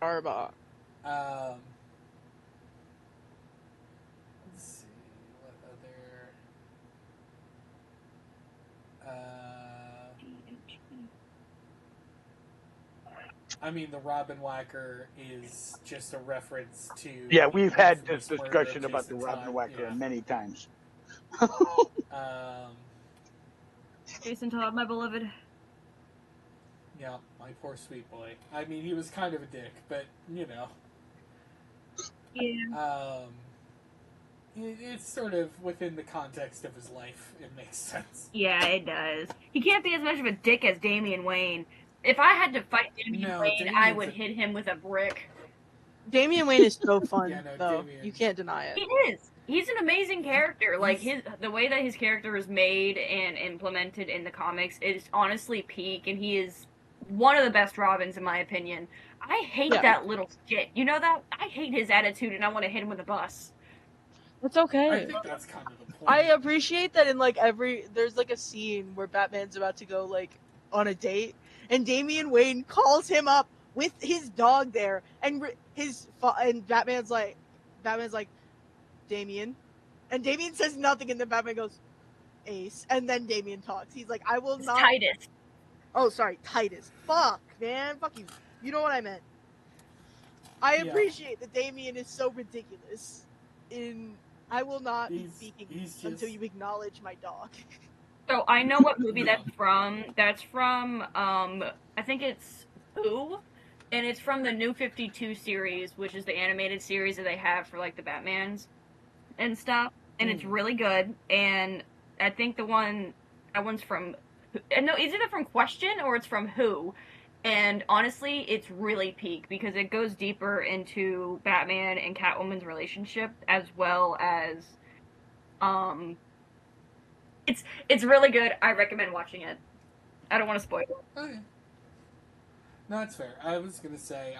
Arbok. Let's see, what other... I mean, the Robin Whacker is just a reference to... Yeah, we've had this discussion about the Robin Whacker many times. Jason Todd, my beloved. Yeah, my poor sweet boy. I mean, he was kind of a dick, but, you know. Yeah. It's sort of within the context of his life. It makes sense. Yeah, it does. He can't be as much of a dick as Damian Wayne. If I had to fight Damian Wayne, I would hit him with a brick. Damian Wayne is so fun, Yeah, no, though. Damian. You can't deny it. He is. He's an amazing character. Like the way that his character is made and implemented in the comics is honestly peak, and he is one of the best Robins in my opinion. I hate that little shit. You know that? I hate his attitude, and I want to hit him with a bus. It's okay. I think that's kind of the point. I appreciate that in like there's like a scene where Batman's about to go like on a date, and Damian Wayne calls him up with his dog there, and and Batman's like, Damian, and Damian says nothing, and then Batman goes, Ace, and then Damian talks. He's like, I will It's not. Titus. Oh, sorry, Titus. Fuck, man, fuck you. You know what I meant. I appreciate that Damian is so ridiculous. I will not be speaking until you acknowledge my dog. So I know what movie that's from. That's from I think it's Who, and it's from the New 52 series, which is the animated series that they have for like the Batmans and stuff, and it's really good. And I think that one's from no, it's either from Question or it's from Who. And honestly, it's really peak because it goes deeper into Batman and Catwoman's relationship as well as it's really good. I recommend watching it. I don't want to spoil it. Okay. No, that's fair. I was gonna say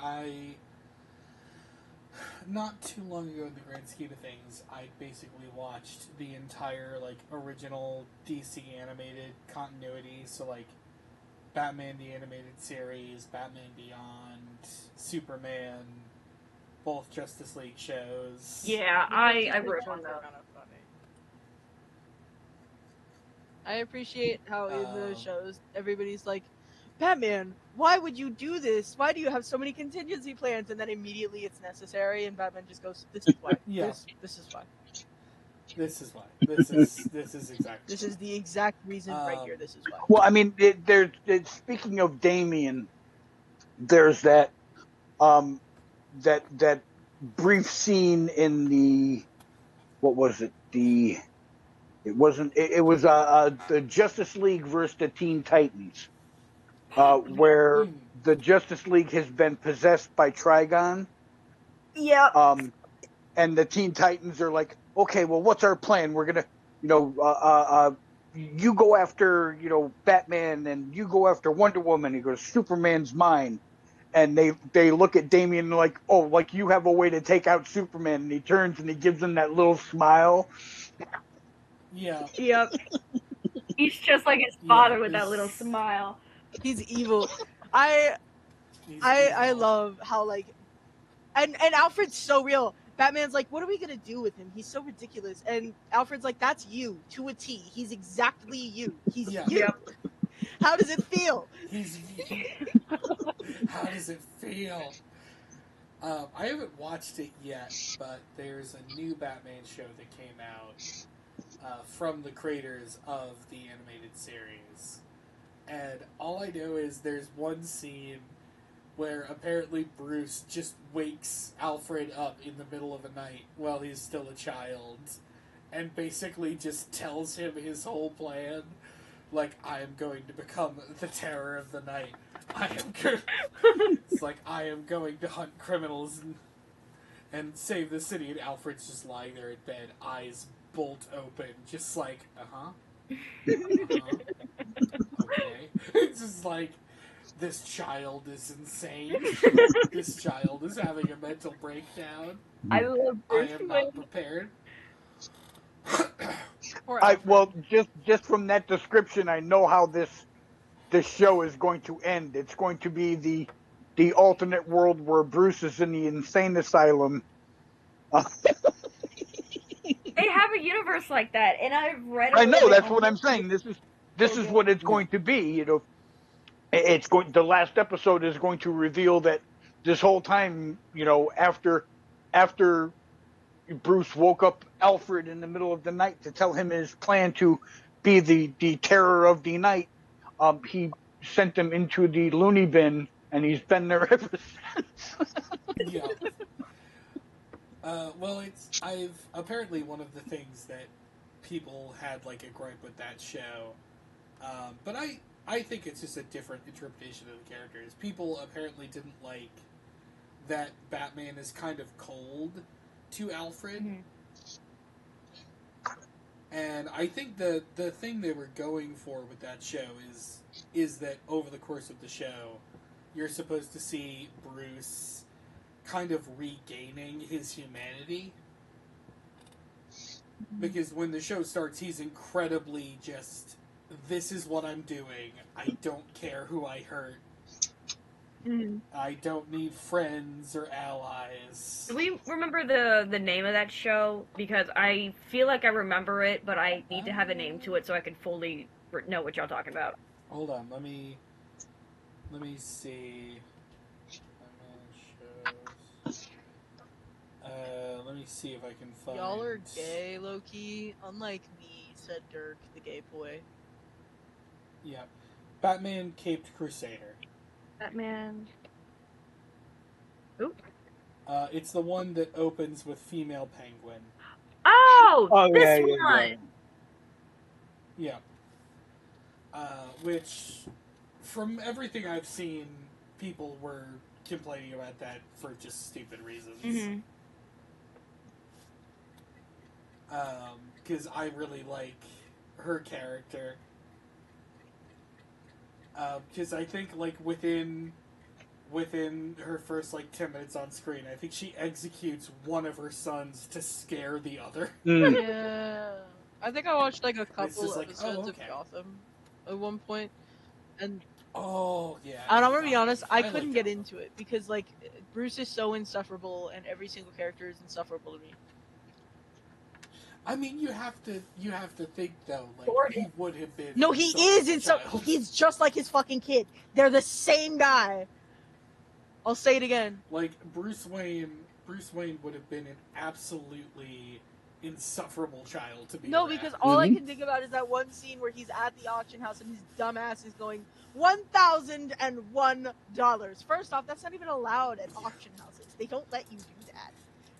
not too long ago in the grand scheme of things, I basically watched the entire like original DC animated continuity, so like Batman the Animated Series, Batman Beyond, Superman, both Justice League shows. Yeah, I wrote on that. I appreciate how in the shows everybody's like, Batman, why would you do this? Why do you have so many contingency plans? And then immediately it's necessary, and Batman just goes, "This is why. This is why. This is why. This is exactly. This is the exact reason right here. This is why." Well, I mean, speaking of Damian, there's that that brief scene in the what was it? It was the Justice League versus the Teen Titans, where the Justice League has been possessed by Trigon. Yeah. And the Teen Titans are like, okay, well, what's our plan? We're gonna, you go after, Batman, and you go after Wonder Woman. He goes, Superman's mine. And they look at Damian like, oh, like you have a way to take out Superman. And he turns and he gives them that little smile. Yeah. Yep. He's just like his father with that little smile. He's evil. I love how like, and Alfred's so real. Batman's like, what are we gonna do with him? He's so ridiculous. And Alfred's like, that's you to a T. He's exactly you. He's you. Yep. How does it feel? How does it feel? I haven't watched it yet, but there's a new Batman show that came out from the creators of the animated series. And all I know is there's one scene where apparently Bruce just wakes Alfred up in the middle of the night while he's still a child and basically just tells him his whole plan. Like, I am going to become the terror of the night. It's like, I am going to hunt criminals and save the city. And Alfred's just lying there in bed, eyes bolt open, just like, okay. It's just like, this child is insane. This child is having a mental breakdown. I love Bruce I am not prepared. Well, just from that description, I know how this show is going to end. It's going to be the alternate world where Bruce is in the insane asylum. They have a universe like that, and I've read. I know, that's what I'm saying. This is what it's going to be. It's going. The last episode is going to reveal that this whole time, after Bruce woke up Alfred in the middle of the night to tell him his plan to be the terror of the night, he sent him into the loony bin, and he's been there ever since. Yeah. Well, apparently one of the things that people had like a gripe with that show, but I think it's just a different interpretation of the characters. People apparently didn't like that Batman is kind of cold to Alfred. Mhm. And I think the thing they were going for with that show is that over the course of the show, you're supposed to see Bruce kind of regaining his humanity. Because when the show starts, he's incredibly just, this is what I'm doing. I don't care who I hurt. Mhm. I don't need friends or allies. Do we remember the name of that show? Because I feel like I remember it, but I need to have a name to it so I can fully know what y'all talking about. Hold on, let me see. Shows. Let me see if I can find. Y'all are gay, low-key. Unlike me, said Dirk, the gay boy. Yeah, Batman Caped Crusader. Batman. Oop. It's the one that opens with female penguin. Oh, this yeah, one. Yeah. Which, from everything I've seen, people were complaining about that for just stupid reasons. Mm-hmm. Because I really like her character. Because I think, like, within her first, like, 10 minutes on screen, I think she executes one of her sons to scare the other. Mm. Yeah. I think I watched like a couple just like, episodes oh, okay. of Gotham at one point, and Oh, yeah. I'm gonna be honest, I like couldn't get Gotham. into it because like Bruce is so insufferable, and every single character is insufferable to me. I mean, you have to think though, like he would have been. No, he is insufferable. He's just like his fucking kid. They're the same guy. I'll say it again. Like Bruce Wayne would have been an absolutely insufferable child to be. No, around. because all I can think about is that one scene where he's at the auction house and his dumbass is going $1,001. First off, that's not even allowed at auction houses. They don't let you do that.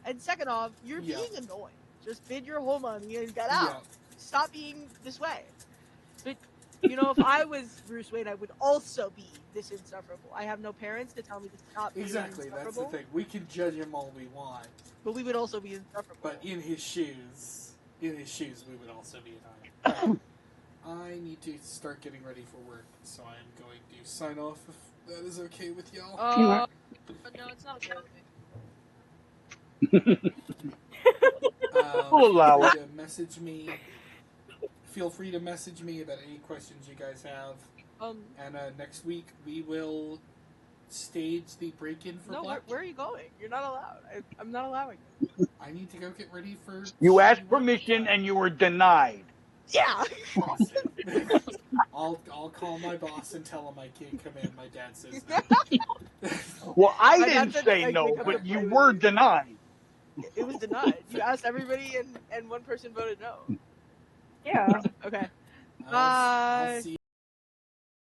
And second off, you're being annoying. Just bid your whole money and get out. Yeah. Stop being this way. But, you know, if I was Bruce Wayne, I would also be this insufferable. I have no parents to tell me to stop being Exactly, insufferable. that's the thing. We can judge him all we want, but we would also be insufferable. but in his shoes, we would also be an I need to start getting ready for work, so I'm going to sign off if that is okay with y'all. No, it's not okay with me. Feel free to message me about any questions you guys have. And next week we will stage the break-in for Black. Where are you going? You're not allowed. I'm not allowing you. I need to go get ready for. You asked permission and you were denied. Yeah. Awesome. I'll call my boss and tell him I can't come in. My dad says no. Well, I My didn't dad said say I no, can come but to you play with were you. denied. It was denied. You asked everybody, and one person voted no. Yeah. Okay. I'll Bye. see